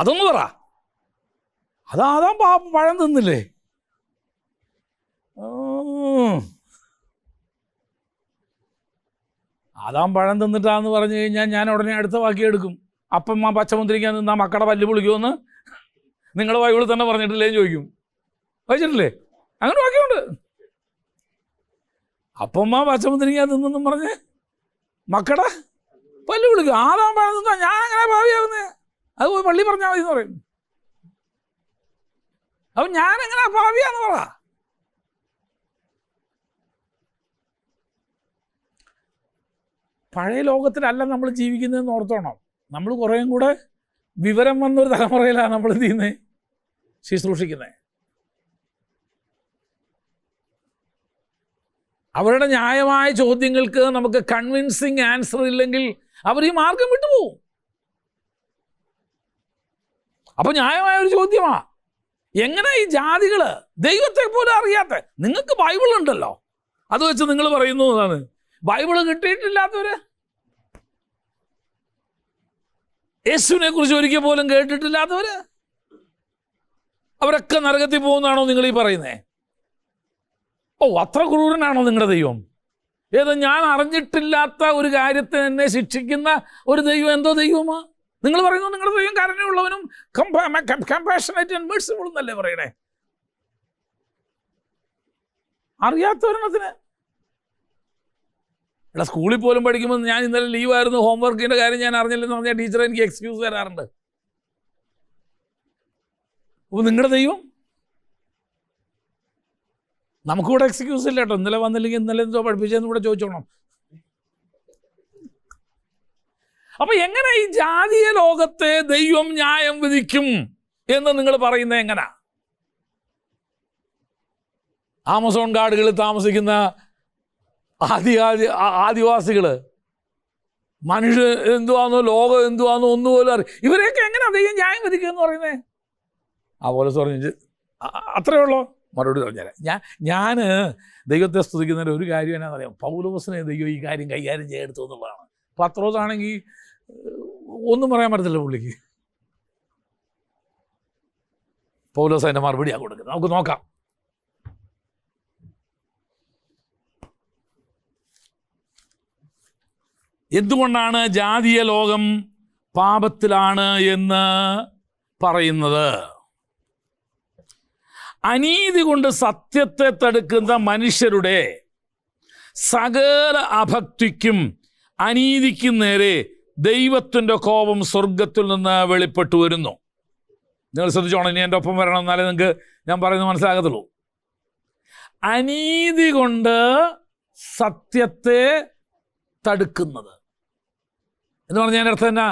അതൊന്ന് പറ. അതാം പഴം തിന്നില്ലേ? ആദാം പഴം തിന്നിട്ടാന്ന് പറഞ്ഞു കഴിഞ്ഞാൽ ഞാൻ ഉടനെ അടുത്ത വാക്കി എടുക്കും. അപ്പം പച്ചമുന്തിരിക്കാൻ നിന്നാ മക്കളുടെ പല്ല് പൊളിക്കുമെന്ന് നിങ്ങൾ ബൈബിളിൽ തന്നെ പറഞ്ഞിട്ടില്ലേ എന്ന് ചോദിക്കും. വായിച്ചിട്ടില്ലേ? അങ്ങനെ വാക്യമുണ്ട്. അപ്പമ്മ പച്ചമുന്തിരിക്കാൻ തിന്നെന്നും പറഞ്ഞ് മക്കളുടെ പല്ല് വിളിക്കും. ആദാം പഴം തിന്നാ ഞാൻ അങ്ങനെ ഭാവിയാവുന്നേ? അത് പോയി പള്ളി പറഞ്ഞാൽ മതി എന്ന് പറയും. അപ്പം ഞാനെങ്ങനെ ഭാവിയാന്ന് പറ. പഴയ ലോകത്തിലല്ല നമ്മൾ ജീവിക്കുന്നതെന്ന് ഓർത്തോണം. നമ്മൾ കുറേയും കൂടെ വിവരം വന്നൊരു തലമുറയിലാണ് നമ്മൾ എന്ത് ചെയ്യുന്നത്? ശുശ്രൂഷിക്കുന്നത്. അവരുടെ ന്യായമായ ചോദ്യങ്ങൾക്ക് നമുക്ക് കൺവിൻസിങ് ആൻസർ ഇല്ലെങ്കിൽ അവർ ഈ മാർഗം വിട്ടുപോകും. അപ്പൊ ന്യായമായ ഒരു ചോദ്യമാ, എങ്ങനെ ഈ ജാതികൾ ദൈവത്തെ പോലും അറിയാത്ത, നിങ്ങൾക്ക് ബൈബിൾ ഉണ്ടല്ലോ, അത് വെച്ച് നിങ്ങൾ പറയുന്നു എന്നാണ്. ബൈബിള് കിട്ടിയിട്ടില്ലാത്തവര്, യേശുവിനെ കുറിച്ച് ഒരിക്കൽ പോലും കേട്ടിട്ടില്ലാത്തവര്, അവരൊക്കെ നരകത്തിൽ പോകുന്നതാണോ നിങ്ങൾ ഈ പറയുന്നേ? അത്ര ക്രൂരനാണോ നിങ്ങളുടെ ദൈവം? ഏത് ഞാൻ അറിഞ്ഞിട്ടില്ലാത്ത ഒരു കാര്യത്തെ എന്നെ ശിക്ഷിക്കുന്ന ഒരു ദൈവം എന്തോ ദൈവമാ നിങ്ങൾ പറയുന്നു? നിങ്ങളുടെ ദൈവം കരുണയുള്ളവനും കമ്പാഷനേറ്റ് ആൻഡ് മെർസിഫുൾ എന്നല്ലേ പറയണേ? അറിയാത്തവരെണ്ണത്തിന് ഇവിടെ സ്കൂളിൽ പോലും പഠിക്കുമ്പോൾ ഞാൻ ഇന്നലെ ലീവായിരുന്നു, ഹോംവർക്കിൻ്റെ കാര്യം ഞാൻ അറിഞ്ഞില്ലെന്ന് പറഞ്ഞാൽ ടീച്ചർ എനിക്ക് എക്സ്ക്യൂസ് തരാറുണ്ട്. അപ്പോൾ നിങ്ങളുടെ ദൈവം നമുക്കിവിടെ എക്സ്ക്യൂസ് ഇല്ല കേട്ടോ. ഇന്നലെ വന്നില്ലെങ്കിൽ ഇന്നലെ എന്തോ പഠിപ്പിച്ചതെന്ന് ഇവിടെ ചോദിച്ചോണം. അപ്പൊ എങ്ങനെ ഈ ജാതീയ ലോകത്തെ ദൈവം ന്യായം വിധിക്കും എന്ന് നിങ്ങൾ പറയുന്നത് എങ്ങനാ? ആമസോൺ കാടുകളിൽ താമസിക്കുന്ന ആദിവാസികള്, മനുഷ്യ എന്തുവാന്നോ ലോകം എന്തുവാന്നോ ഒന്നുപോലും ഇവരെയൊക്കെ എങ്ങനെ ദൈവം ന്യായം വിധിക്കുക എന്ന് പറയുന്നേ? പോലീസ് പറഞ്ഞു അത്രയേ ഉള്ളൂ. മറുപടി പറഞ്ഞുതരാം. ഞാൻ ദൈവത്തെ സ്തുതിക്കുന്നതിന് ഒരു കാര്യം എന്നാണെന്നറിയാം, പൗലോസിനെ ദൈവം ഈ കാര്യം കൈകാര്യം ചെയ്തെടുത്തു എന്നുള്ളതാണ്. പത്രോസ് ആണെങ്കിൽ ഒന്നും പറയാൻ പറ്റത്തില്ല പുള്ളിക്ക്. പൗലോസ് അതിൻ്റെ മറുപടിയാണ് കൊടുക്കുന്നത്. നമുക്ക് നോക്കാം. എന്തുകൊണ്ടാണ് ജാതീയ ലോകം പാപത്തിലാണ് എന്ന് പറയുന്നത്? അനീതി കൊണ്ട് സത്യത്തെ തടുക്കുന്ന മനുഷ്യരുടെ സകല അഭക്തിക്കും അനീതിക്കും നേരെ ദൈവത്തിൻ്റെ കോപം സ്വർഗത്തിൽ നിന്ന് വെളിപ്പെട്ടു വരുന്നു. നിങ്ങൾ ശ്രദ്ധിച്ചോണം, ഇനി എൻ്റെ ഒപ്പം വരണം, എന്നാലേ നിങ്ങൾക്ക് ഞാൻ പറയുന്നത് മനസ്സിലാകത്തുള്ളൂ. അനീതി കൊണ്ട് സത്യത്തെ തടുക്കുന്നത് എന്ന് പറഞ്ഞതിൻ്റെ അർത്ഥം എന്നാ?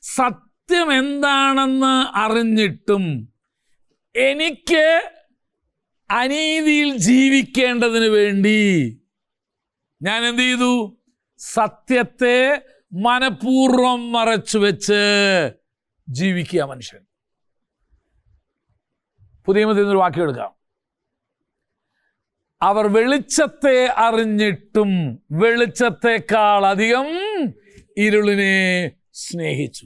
സത്യം എന്താണെന്ന് അറിഞ്ഞിട്ടും എനിക്ക് അനീതിയിൽ ജീവിക്കേണ്ടതിന് വേണ്ടി ഞാൻ എന്ത് ചെയ്തു? സത്യത്തെ മനഃപൂർവ്വം മറച്ചു വെച്ച് ജീവിക്കുക മനുഷ്യൻ. പുതിയ നിയമത്തിൽ നിന്നൊരു വാക്യം എടുക്കാം. അവർ വെളിച്ചത്തെ അറിഞ്ഞിട്ടും വെളിച്ചത്തെക്കാൾ അധികം ഇരുളിനെ സ്നേഹിച്ചു.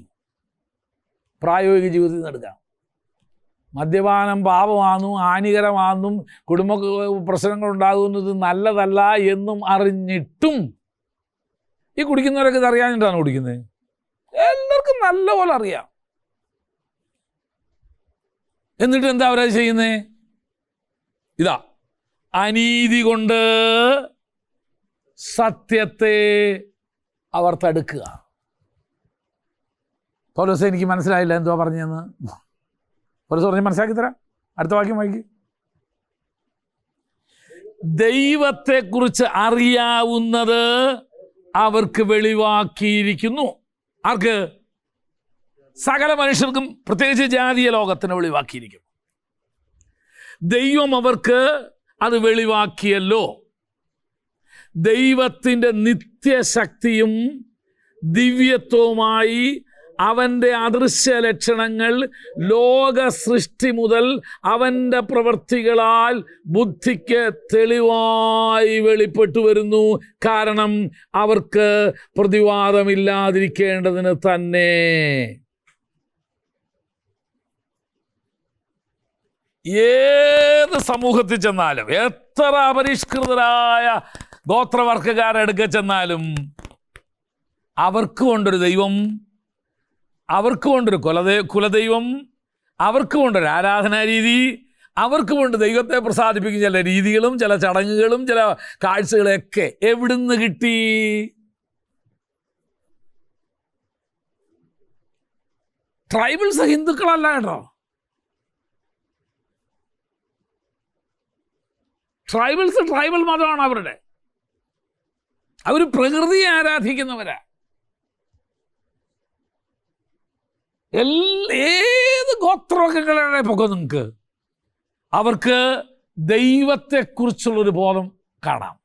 പ്രായോഗിക ജീവിതത്തിൽ നിന്ന് എടുക്കാം. മദ്യപാനം പാപമാണെന്നും ഹാനികരമാണെന്നും കുടുംബ പ്രശ്നങ്ങൾ ഉണ്ടാകുന്നത് നല്ലതല്ല എന്നും അറിഞ്ഞിട്ടും, ഈ കുടിക്കുന്നവരൊക്കെ ഇത് അറിയാഞ്ഞിട്ടാണ് കുടിക്കുന്നത്. എല്ലാവർക്കും നല്ലപോലെ അറിയാം. എന്നിട്ട് എന്താ അവരത് ചെയ്യുന്നേ? ഇതാ, അനീതി കൊണ്ട് സത്യത്തെ അവർ തടുക്കുക. പൗലോസേ, എനിക്ക് മനസ്സിലായില്ല എന്തുവാ പറഞ്ഞതെന്ന്. പൗലോസ് പറഞ്ഞ് മനസ്സിലാക്കി തരാം. അടുത്ത വാക്യം വായിക്ക്. ദൈവത്തെക്കുറിച്ച് അറിയാവുന്നത് അവർക്ക് വെളിവാക്കിയിരിക്കുന്നു. ആർക്ക്? സകല മനുഷ്യർക്കും, പ്രത്യേകിച്ച് ജാതീയ ലോകത്തിന് വെളിവാക്കിയിരിക്കുന്നു. ദൈവം അവർക്ക് അത് വെളിവാക്കിയല്ലോ. ദൈവത്തിൻ്റെ നിത്യശക്തിയും ദിവ്യത്വവുമായി അവൻ്റെ അദൃശ്യ ലക്ഷണങ്ങൾ ലോക സൃഷ്ടി മുതൽ അവൻ്റെ പ്രവൃത്തികളാൽ ബുദ്ധിക്ക് തെളിവായി വെളിപ്പെട്ടു വരുന്നു. കാരണം അവർക്ക് പ്രതിവാദമില്ലാതിരിക്കേണ്ടതിന് തന്നെ. ഏത് സമൂഹത്തിൽ ചെന്നാലും, എത്ര അപരിഷ്കൃതരായ ഗോത്രവർഗക്കാരെടുക്ക ചെന്നാലും, അവർക്ക് കൊണ്ടൊരു ദൈവം, അവർക്ക് കൊണ്ടൊരു കുലദൈവം, അവർക്ക് കൊണ്ടൊരു ആരാധനാ രീതി, അവർക്ക് കൊണ്ട് ദൈവത്തെ പ്രസാദിപ്പിക്കുന്ന ചില രീതികളും ചില ചടങ്ങുകളും ചില കാഴ്ചകളൊക്കെ എവിടുന്ന് കിട്ടി? ട്രൈബൽസ് ഹിന്ദുക്കളല്ല കേട്ടോ. ട്രൈബൽസ് ട്രൈബൽ മതമാണ് അവരുടെ. അവർ പ്രകൃതിയെ ആരാധിക്കുന്നവരാ. ഏത് ഗോത്രവർഗങ്ങളുടെ പൊക്കം നിങ്ങൾക്ക്, അവർക്ക് ദൈവത്തെക്കുറിച്ചുള്ളൊരു ബോധം കാണാം.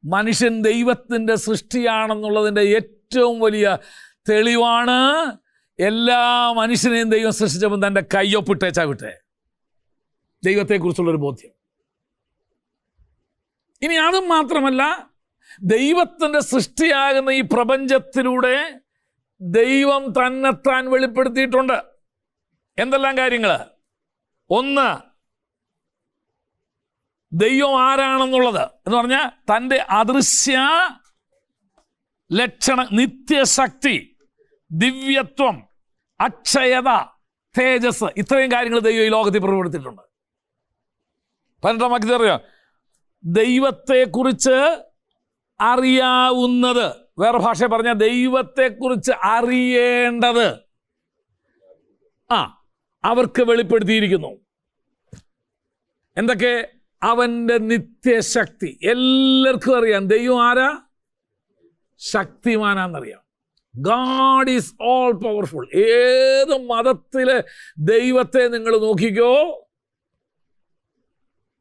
മനുഷ്യൻ ദൈവത്തിൻ്റെ സൃഷ്ടിയാണെന്നുള്ളതിൻ്റെ ഏറ്റവും വലിയ തെളിവാണ് എല്ലാ മനുഷ്യനെയും ദൈവം സൃഷ്ടിച്ചപ്പോൾ തൻ്റെ കയ്യൊപ്പിട്ടേച്ചാ വിട്ടേ ദൈവത്തെക്കുറിച്ചുള്ളൊരു ബോധ്യം. ഇനി അതും മാത്രമല്ല, ദൈവത്തിൻ്റെ സൃഷ്ടിയാകുന്ന ഈ പ്രപഞ്ചത്തിലൂടെ ദൈവം തന്നെത്താൻ വെളിപ്പെടുത്തിയിട്ടുണ്ട്. എന്തെല്ലാം കാര്യങ്ങൾ? ഒന്ന്, ദൈവം ആരാണെന്നുള്ളത് എന്ന് പറഞ്ഞാൽ തൻ്റെ അദൃശ്യ ലക്ഷണ, നിത്യശക്തി, ദിവ്യത്വം, അക്ഷയത, തേജസ്, ഇത്രയും കാര്യങ്ങൾ ദൈവം ഈ ലോകത്തിൽ പ്രവർത്തിച്ചിട്ടുണ്ട്. 18 വാക്യത്തിൽ അറിയാം, ദൈവത്തെക്കുറിച്ച് അറിയാവുന്നത്, വേറെ ഭാഷ പറഞ്ഞാൽ ദൈവത്തെക്കുറിച്ച് അറിയേണ്ടത് അവർക്ക് വെളിപ്പെടുത്തിയിരിക്കുന്നു. എന്തൊക്കെ? അവൻ്റെ നിത്യശക്തി. എല്ലാവർക്കും അറിയാം ദൈവം ആരാ? ശക്തിമാനാന്നറിയാം. God is all powerful. ഏത് മതത്തിലെ ദൈവത്തെ നിങ്ങൾ നോക്കിക്കോ.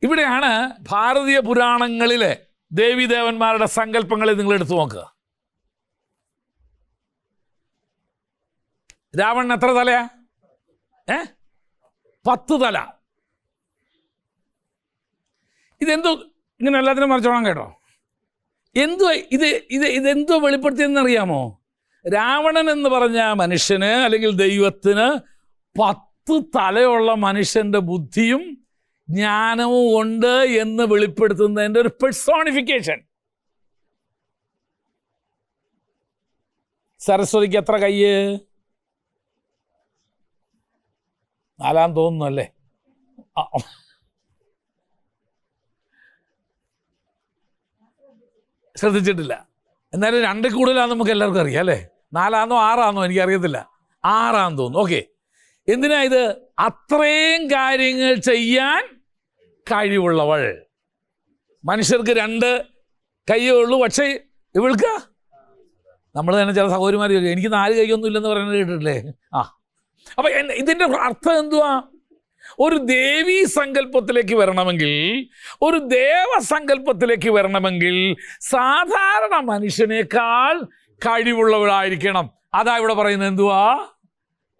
ഇവിടെയാണ് ഭാരതീയ പുരാണങ്ങളിലെ ദേവീദേവന്മാരുടെ സങ്കല്പങ്ങളെ നിങ്ങൾ എടുത്തു നോക്കുക. രാവണൻ എത്ര തലയാ? 10 തല. ഇതെന്തോ ഇങ്ങനെ എല്ലാത്തിനും മറിച്ചോണം കേട്ടോ. ഇതെന്തോ വെളിപ്പെടുത്തിയെന്നറിയാമോ? രാവണൻ എന്ന് പറഞ്ഞ മനുഷ്യന് അല്ലെങ്കിൽ ദൈവത്തിന് 10 തലയുള്ള മനുഷ്യൻ്റെ ബുദ്ധിയും ജ്ഞാനവും ഉണ്ട് എന്ന് വെളിപ്പെടുത്തുന്നതിൻ്റെ ഒരു പെർസോണിഫിക്കേഷൻ. സരസ്വതിക്ക് എത്ര കയ്യ്? 4 തോന്നുന്നു അല്ലേ? ശ്രദ്ധിച്ചിട്ടില്ല. എന്നാലും 2 കൂടുതലാണെന്ന് നമുക്ക് എല്ലാവർക്കും അറിയാം അല്ലേ? 4 6 എനിക്കറിയത്തില്ല. 6 തോന്നുന്നു. ഓക്കെ, എന്തിനാ ഇത്? അത്രയും കാര്യങ്ങൾ ചെയ്യാൻ കഴിവുള്ളവൾ. മനുഷ്യർക്ക് 2 കയ്യേ ഉള്ളൂ, പക്ഷേ ഇവൾക്ക്, നമ്മൾ തന്നെ ചില സഹോദരിമാർ എനിക്ക് 4 കൈയൊന്നും ഇല്ലെന്ന് പറയുന്നത് കേട്ടിട്ടില്ലേ? അപ്പം ഇതിൻ്റെ അർത്ഥം എന്തുവാ? ഒരു ദേവീ സങ്കല്പത്തിലേക്ക് വരണമെങ്കിൽ, ഒരു ദേവസങ്കല്പത്തിലേക്ക് വരണമെങ്കിൽ സാധാരണ മനുഷ്യനേക്കാൾ കഴിവുള്ളവരായിരിക്കണം. അതാ ഇവിടെ പറയുന്നത്. എന്തുവാ?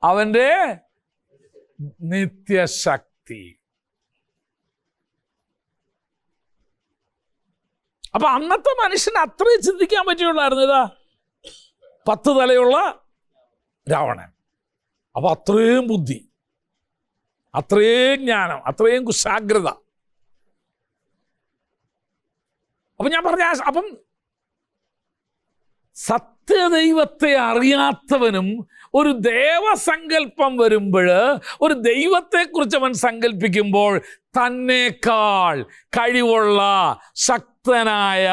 അവൻ്റെ നിത്യശക്തി. അപ്പൊ അന്നത്തെ മനുഷ്യന് അത്രയും ചിന്തിക്കാൻ പറ്റിയുള്ളായിരുന്നു. ഇതാ 10 തലയുള്ള രാവണൻ. അപ്പൊ അത്രയും ബുദ്ധി, അത്രയും ജ്ഞാനം, അത്രയും കുശാഗ്രത. അപ്പൊ ഞാൻ പറഞ്ഞ അപ്പം സത്യദൈവത്തെ അറിയാത്തവനും ഒരു ദേവസങ്കല്പം വരുമ്പോൾ, ഒരു ദൈവത്തെക്കുറിച്ച് അവൻ സങ്കല്പിക്കുമ്പോൾ തന്നേക്കാൾ കഴിവുള്ള, ശക്തനായ,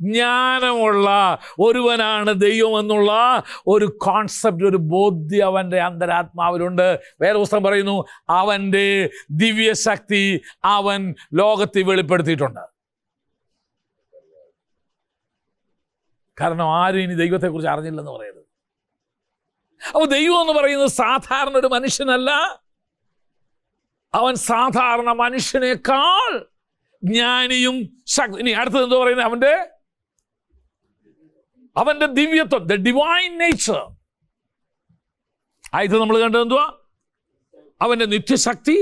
ജ്ഞാനമുള്ള ഒരുവനാണ് ദൈവം എന്നുള്ള ഒരു കോൺസെപ്റ്റ്, ഒരു ബോധ്യം അവൻ്റെ അന്തരാത്മാവിലുണ്ട്. വേറെ പുസ്തകം പറയുന്നു, അവൻ്റെ ദിവ്യശക്തി അവൻ ലോകത്തിൽ വെളിപ്പെടുത്തിയിട്ടുണ്ട്. കാരണം ആരും ഇനി ദൈവത്തെക്കുറിച്ച് അറിഞ്ഞില്ലെന്ന് പറയരുത്. അപ്പോൾ ദൈവം എന്ന് പറയുന്നത് സാധാരണ ഒരു മനുഷ്യനല്ല. അവൻ സാധാരണ മനുഷ്യനേക്കാൾ ജ്ഞാനിയും ശക്തി. ഇനി അടുത്തത് എന്തോ പറയുന്നത്? അവന്റെ ദിവ്യത്വം, ദ ഡിവൈൻ നേച്ചർ. ആയത് നമ്മൾ കണ്ടത് എന്തുവാ? അവന്റെ നിത്യശക്തി,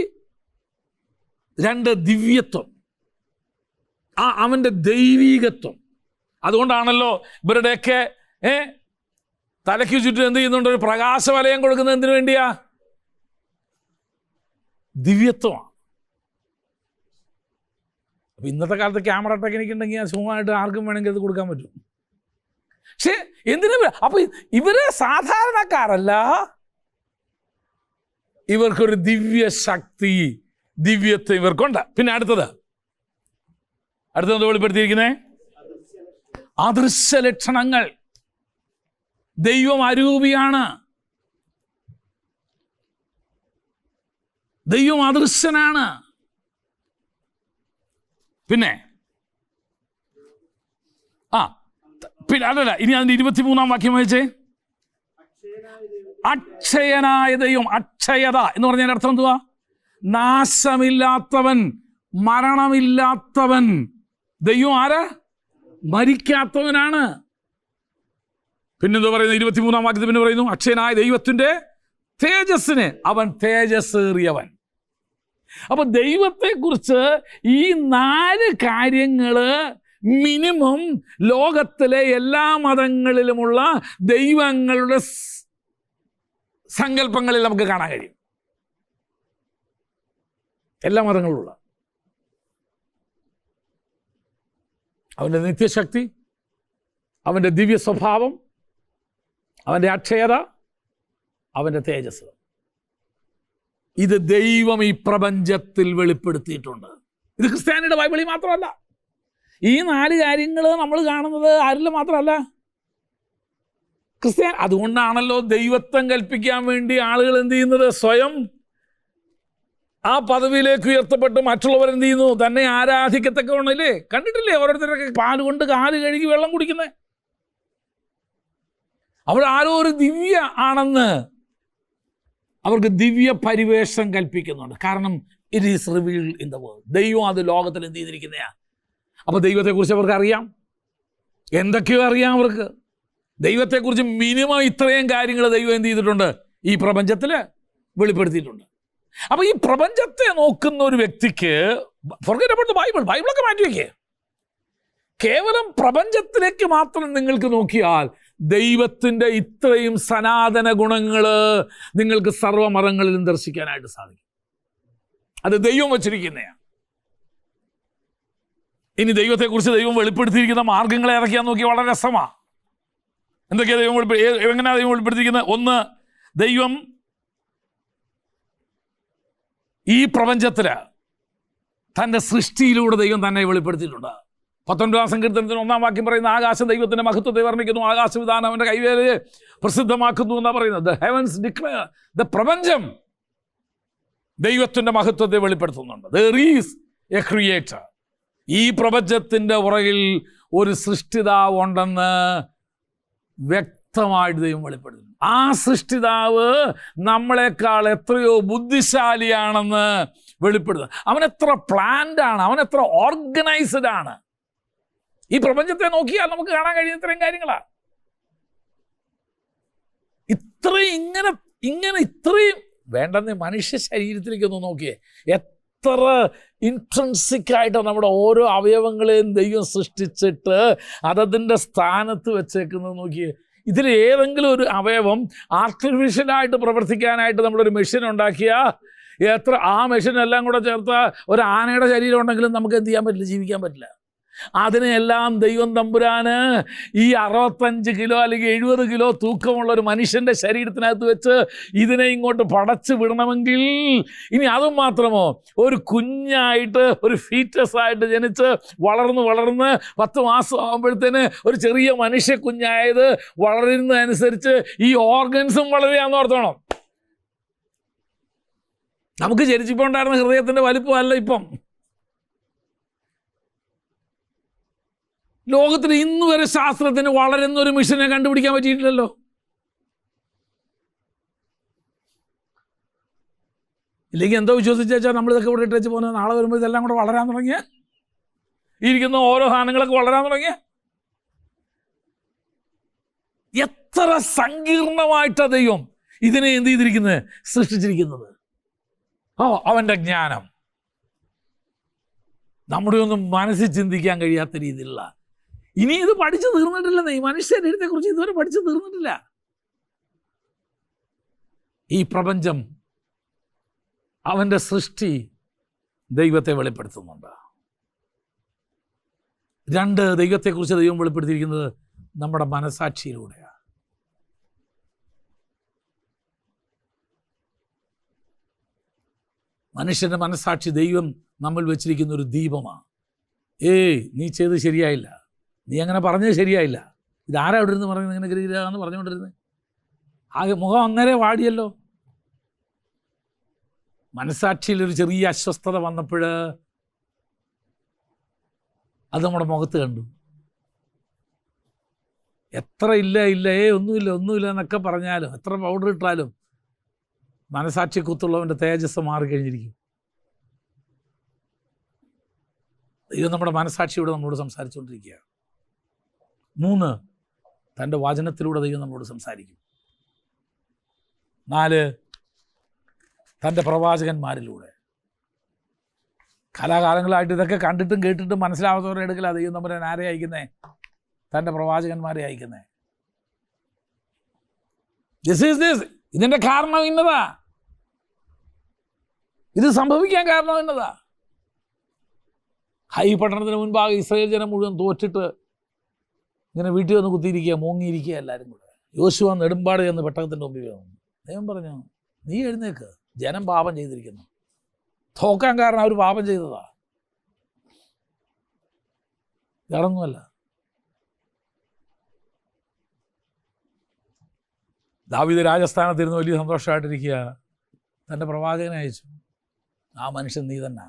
2 ദിവ്യത്വം, അവന്റെ ദൈവീകത്വം. അതുകൊണ്ടാണല്ലോ ഇവരുടെയൊക്കെ തലയ്ക്ക് ചുറ്റും എന്ത് ചെയ്യുന്നുണ്ട്? ഒരു പ്രകാശവലയം കൊടുക്കുന്നത് എന്തിനു വേണ്ടിയാ? ദിവ്യത്വമാണ്. അപ്പൊ ഇന്നത്തെ കാലത്ത് ക്യാമറ ടെക്നിക്ക് ഉണ്ടെങ്കിൽ സുഖമായിട്ട് ആർക്കും വേണമെങ്കിൽ അത് കൊടുക്കാൻ പറ്റും. പക്ഷെ എന്തിനാ? അപ്പൊ ഇവര് സാധാരണക്കാരല്ല, ഇവർക്കൊരു ദിവ്യശക്തി, ദിവ്യത്വം ഇവർക്കുണ്ട്. പിന്നെ അടുത്തത് വെളിപ്പെടുത്തിയിരിക്കുന്നേ അദൃശ്യ ലക്ഷണങ്ങൾ. ദൈവം അരൂപിയാണ്, ദൈവം അദൃശ്യനാണ്. പിന്നെ അതല്ല, ഇനി അതിന്റെ 23-ാം വാക്യം വായിച്ചേ. അക്ഷയനായ ദൈവം. അക്ഷയത എന്ന് പറഞ്ഞതിന്റെ അർത്ഥം എന്തുവാ? നാശമില്ലാത്തവൻ, മരണമില്ലാത്തവൻ. ദൈവം ആരാ? മരിക്കാത്തവനാണ്. പിന്നെന്തോ പറയുന്നത്? 23-ാം വാക്യത്തിൽ പിന്നെ പറയുന്നു, അക്ഷയനായ ദൈവത്തിന്റെ തേജസ്സിന് അവൻ തേജസ്സേറിയവൻ. അപ്പൊ ദൈവത്തെക്കുറിച്ച് ഈ 4 കാര്യങ്ങള് മിനിമം ലോകത്തിലെ എല്ലാ മതങ്ങളിലുമുള്ള ദൈവങ്ങളുടെ സങ്കല്പങ്ങളിൽ നമുക്ക് കാണാൻ കഴിയും. എല്ലാ മതങ്ങളിലുള്ള അവൻ്റെ നിത്യശക്തി, അവൻ്റെ ദിവ്യ സ്വഭാവം, അവൻ്റെ അക്ഷയത, അവൻ്റെ തേജസ്. ഇത് ദൈവം ഈ പ്രപഞ്ചത്തിൽ വെളിപ്പെടുത്തിയിട്ടുണ്ട്. ഇത് ക്രിസ്ത്യാനിയുടെ ബൈബിളിൽ മാത്രമല്ല. ഈ 4 കാര്യങ്ങൾ നമ്മൾ കാണുന്നത് ആരിൽ മാത്രമല്ല? ക്രിസ്ത്യാനി. അതുകൊണ്ടാണല്ലോ ദൈവത്വം കൽപ്പിക്കാൻ വേണ്ടി ആളുകൾ എന്ത് ചെയ്യുന്നത്? സ്വയം ആ പദവിയിലേക്ക് ഉയർത്തപ്പെട്ട് മറ്റുള്ളവരെന്ത് ചെയ്യുന്നു? തന്നെ ആരാധിക്കത്തക്കവണ്ണല്ലേ? കണ്ടിട്ടില്ലേ ഓരോരുത്തരൊക്കെ പാല് കൊണ്ട് കാല് കഴുകി വെള്ളം കുടിക്കുന്നത്? അവിടെ ആരോ ഒരു ദിവ്യ ആണെന്ന് അവർക്ക് ദിവ്യ പരിവേഷം കൽപ്പിക്കുന്നുണ്ട്. കാരണം it is revealed in the world. ദൈവം അത് ലോകത്തിൽ എന്ത് ചെയ്തിരിക്കുന്നതാ. അപ്പോൾ ദൈവത്തെക്കുറിച്ച് അവർക്ക് അറിയാം, എന്തൊക്കെയോ അറിയാം അവർക്ക്. ദൈവത്തെക്കുറിച്ച് മിനിമം ഇത്രയും കാര്യങ്ങൾ ദൈവം എന്ത് ചെയ്തിട്ടുണ്ട്? ഈ പ്രപഞ്ചത്തിൽ വെളിപ്പെടുത്തിയിട്ടുണ്ട്. അപ്പൊ ഈ പ്രപഞ്ചത്തെ നോക്കുന്ന ഒരു വ്യക്തിക്ക് ഫോർഗെറ്റ് അബൌട്ട് ദ ബൈബിൾ, ബൈബിളൊക്കെ മാറ്റി വയ്ക്കേ. കേവലം പ്രപഞ്ചത്തിലേക്ക് മാത്രം നിങ്ങൾക്ക് നോക്കിയാൽ ദൈവത്തിൻ്റെ ഇത്രയും സനാതന ഗുണങ്ങൾ നിങ്ങൾക്ക് സർവ്വമതങ്ങളിലും ദർശിക്കാനായിട്ട് സാധിക്കും. അത് ദൈവം വച്ചിരിക്കുന്നതാണ്. ഇനി ദൈവത്തെക്കുറിച്ച് ദൈവം വെളിപ്പെടുത്തിയിരിക്കുന്ന മാർഗങ്ങളെ ഏതൊക്കെയാന്ന് നോക്കി വളരെ രസമാണ്. എന്തൊക്കെയാണ് ദൈവം എങ്ങനെയാണ് ദൈവം വെളിപ്പെടുത്തിയിരിക്കുന്നത്? ഒന്ന്, ദൈവം ഈ പ്രപഞ്ചത്തിൽ തൻ്റെ സൃഷ്ടിയിലൂടെ ദൈവം തന്നെ വെളിപ്പെടുത്തിയിട്ടുണ്ട്. 19-ാം സങ്കീർത്തനത്തിന് 1-ാം വാക്യം പറയുന്ന, ആകാശം ദൈവത്തിൻ്റെ മഹത്വത്തെ വർണ്ണിക്കുന്നു, ആകാശവിധാനം അവൻ്റെ കൈവേലയെ പ്രസിദ്ധമാക്കുന്നു എന്നാണ് പറയുന്നത്. ദ ഹെവൻസ് ഡിക്ലെയർ, ദ പ്രപഞ്ചം ദൈവത്തിൻ്റെ മഹത്വത്തെ വെളിപ്പെടുത്തുന്നുണ്ട്. There is a creator. ഈ പ്രപഞ്ചത്തിൻ്റെ പുറകിൽ ഒരു സൃഷ്ടിതാവ് ഉണ്ടെന്ന് വ്യക്തമായിട്ട് ദൈവം വെളിപ്പെടുത്തുന്നു. ആ സൃഷ്ടിതാവ് നമ്മളെക്കാൾ എത്രയോ ബുദ്ധിശാലിയാണെന്ന് വെളിപ്പെടുത്തുന്നത്. അവൻ എത്ര പ്ലാൻഡ് ആണ്, അവൻ എത്ര ഓർഗനൈസ്ഡ് ആണ്. ഈ പ്രപഞ്ചത്തെ നോക്കിയാൽ നമുക്ക് കാണാൻ കഴിയുന്ന ഇത്രയും കാര്യങ്ങളാണ്. ഇത്രയും വേണ്ടെന്ന് മനുഷ്യ ശരീരത്തിലേക്കൊന്ന് നോക്കിയേ, എത്ര ഇൻട്രൻസിക്കായിട്ടാണ് നമ്മുടെ ഓരോ അവയവങ്ങളെയും ദൈവം സൃഷ്ടിച്ചിട്ട് അതതിൻ്റെ സ്ഥാനത്ത് വെച്ചേക്കുന്നത് നോക്കിയേ. ഇതിൽ ഏതെങ്കിലും ഒരു അവയവം ആർട്ടിഫിഷ്യലായിട്ട് പ്രവർത്തിക്കാനായിട്ട് നമ്മളൊരു മെഷീൻ ഉണ്ടാക്കിയാൽ ആ മെഷീനെല്ലാം കൂടെ ചേർത്ത് ഒരു ആനയുടെ ശരീരം ഉണ്ടെങ്കിലും നമുക്ക് എന്ത് ചെയ്യാൻ പറ്റില്ല, ജീവിക്കാൻ പറ്റില്ല. അതിനെല്ലാം ദൈവം തമ്പുരാന് ഈ 65 കിലോ അല്ലെങ്കിൽ 70 കിലോ തൂക്കമുള്ള ഒരു മനുഷ്യൻ്റെ ശരീരത്തിനകത്ത് വെച്ച് ഇതിനെ ഇങ്ങോട്ട് പടച്ച് വിടണമെങ്കിൽ, ഇനി അതും മാത്രമോ, ഒരു കുഞ്ഞായിട്ട് ഒരു ഫീറ്റസ് ആയിട്ട് ജനിച്ച് വളർന്ന് 10 മാസം ആകുമ്പോഴത്തേന് ഒരു ചെറിയ മനുഷ്യ കുഞ്ഞായത് വളരുന്നതനുസരിച്ച് ഈ ഓർഗൻസും വളരുകയാണെന്ന് ഓർത്തോണം. നമുക്ക് ജനിച്ചപ്പോൾ ഉണ്ടായിരുന്ന ഹൃദയത്തിൻ്റെ വലിപ്പമല്ല ഇപ്പം. ലോകത്തിൽ ഇന്ന് വരെ ശാസ്ത്രത്തിന് വളരുന്ന ഒരു മിഷനെ കണ്ടുപിടിക്കാൻ പറ്റിയിട്ടില്ലല്ലോ. ഇല്ലെങ്കിൽ എന്തോ വിശ്വസിച്ചാൽ നമ്മളിതൊക്കെ ഇവിടെ ഇട്ടേച്ച് പോകുന്നത് നാളെ വരുമ്പോൾ ഇതെല്ലാം കൂടെ വളരാൻ തുടങ്ങിയ, ഇരിക്കുന്ന ഓരോ സാധനങ്ങളൊക്കെ വളരാൻ തുടങ്ങിയ, എത്ര സങ്കീർണമായിട്ടാണ് ദൈവം ഇതിനെ എന്ത് ചെയ്തിരിക്കുന്നത്, സൃഷ്ടിച്ചിരിക്കുന്നത്. അവൻ്റെ ജ്ഞാനം നമ്മുടെ ഒന്നും മനസ്സിൽ ചിന്തിക്കാൻ കഴിയാത്ത രീതിയിലുള്ള. ഇനി ഇത് പഠിച്ചു തീർന്നിട്ടില്ലെന്നേ, ഈ മനുഷ്യശരീരത്തെക്കുറിച്ച് ഇതുവരെ പഠിച്ചു തീർന്നിട്ടില്ല. ഈ പ്രപഞ്ചം, അവൻ്റെ സൃഷ്ടി ദൈവത്തെ വെളിപ്പെടുത്തുന്നുണ്ട്. 2, ദൈവത്തെക്കുറിച്ച് ദൈവം വെളിപ്പെടുത്തിയിരിക്കുന്നത് നമ്മുടെ മനസാക്ഷിയിലൂടെയാണ്. മനുഷ്യൻ്റെ മനസാക്ഷി ദൈവം നമ്മൾ വെച്ചിരിക്കുന്ന ഒരു ദീപമാണ്. നീ ചെയ്ത് ശരിയായില്ല, നീ അങ്ങനെ പറഞ്ഞത് ശരിയായില്ല, ഇതാരാ ഇവിടെ ഇരുന്ന് പറയുന്നത്, ഇങ്ങനെ ഗരീരാന്ന് പറഞ്ഞുകൊണ്ടിരുന്നത്, ആകെ മുഖം അന്നേരം വാടിയല്ലോ. മനസാക്ഷിയിലൊരു ചെറിയ അസ്വസ്ഥത വന്നപ്പോൾ അത് നമ്മുടെ മുഖത്ത് കണ്ടു. എത്ര ഇല്ല ഒന്നുമില്ല എന്നൊക്കെ പറഞ്ഞാലും, എത്ര പൗഡർ ഇട്ടാലും മനസാക്ഷി കുത്തുള്ളവൻ്റെ തേജസ് മാറിക്കഴിഞ്ഞിരിക്കും. ദൈവം നമ്മുടെ മനസാക്ഷിയോട് നമ്മളോട് സംസാരിച്ചുകൊണ്ടിരിക്കുകയാണ്. 3, തൻ്റെ വചനത്തിലൂടെ ദൈവം നമ്മളോട് സംസാരിക്കും. 4, തൻ്റെ പ്രവാചകന്മാരിലൂടെ. കാലാകാലങ്ങളായിട്ട് ഇതൊക്കെ കണ്ടിട്ടും കേട്ടിട്ടും മനസ്സിലാവാത്തവരുടെ അടുക്കലാണ് ദൈവം നമ്മുടെ ആരെ അയക്കുന്നേ, തൻ്റെ പ്രവാചകന്മാരെ അയക്കുന്നേ. ഇതിൻ്റെ കാരണം ഇന്നതാ, ഇത് സംഭവിക്കാൻ കാരണം എന്നതാ. ഹൈ പട്ടണത്തിന് മുൻപാകെ ഇസ്രായേൽ ജനം മുഴുവൻ തോറ്റിട്ട് ഇങ്ങനെ വീട്ടിൽ വന്ന് കുത്തിയിരിക്കുക, മൂങ്ങിയിരിക്കുക എല്ലാവരും കൂടെ. യോശുവ നെടുമ്പാട് ചെന്ന് പെട്ടകത്തിൻ്റെ മുമ്പിൽ വന്നു. ദൈവം പറഞ്ഞു, നീ എഴുന്നേക്ക്, ജനം പാപം ചെയ്തിരിക്കുന്നു. തോക്കാൻ കാരണം അവർ പാപം ചെയ്തതാ, ഇറങ്ങുമല്ല. ദാവീദ് രാജസ്ഥാനത്തിരുന്ന് വലിയ സന്തോഷമായിട്ടിരിക്കുക, തൻ്റെ പ്രവാചകനെ അയച്ചു. ആ മനുഷ്യൻ നീ തന്നെ.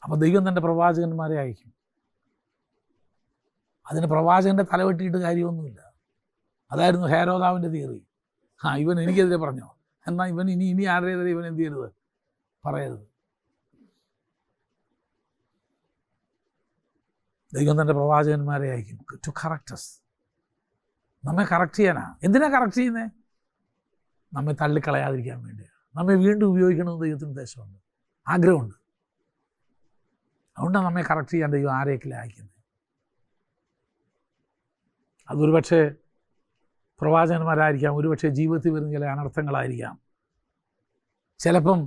അപ്പോൾ ദൈവം തൻ്റെ പ്രവാചകന്മാരെ അയക്കും. അതിന് പ്രവാചകൻ്റെ തലവെട്ടിയിട്ട് കാര്യമൊന്നുമില്ല. അതായിരുന്നു ഹേരോദാവിൻ്റെ തിയറി. ഇവൻ എനിക്കെതിരെ പറഞ്ഞോ, എന്നാൽ ഇവൻ ഇനി ആരുടേതെതിരെ ഇവൻ എന്ത് ചെയ്യരുത്, പറയരുത്. ദൈവം തൻ്റെ പ്രവാചകന്മാരെ അയക്കും ടു കറക്റ്റ് അസ്. നമ്മെ കറക്റ്റ് ചെയ്യാനാ. എന്തിനാ കറക്റ്റ് ചെയ്യുന്നത്? നമ്മെ തള്ളിക്കളയാതിരിക്കാൻ വേണ്ടിയാണ്. നമ്മെ വീണ്ടും ഉപയോഗിക്കണമെന്ന് ദൈവത്തിന് ഉദ്ദേശമുണ്ട്, ആഗ്രഹമുണ്ട്. അതുകൊണ്ടാണ് നമ്മെ കറക്റ്റ് ചെയ്യാൻ ദൈവം ആരെയൊക്കെ അയക്കുന്നത്. അതൊരു പക്ഷേ പ്രവാചകന്മാരായിരിക്കാം, ഒരുപക്ഷെ ജീവിതത്തിൽ വരുന്ന ചില അനർത്ഥങ്ങളായിരിക്കാം, ചിലപ്പം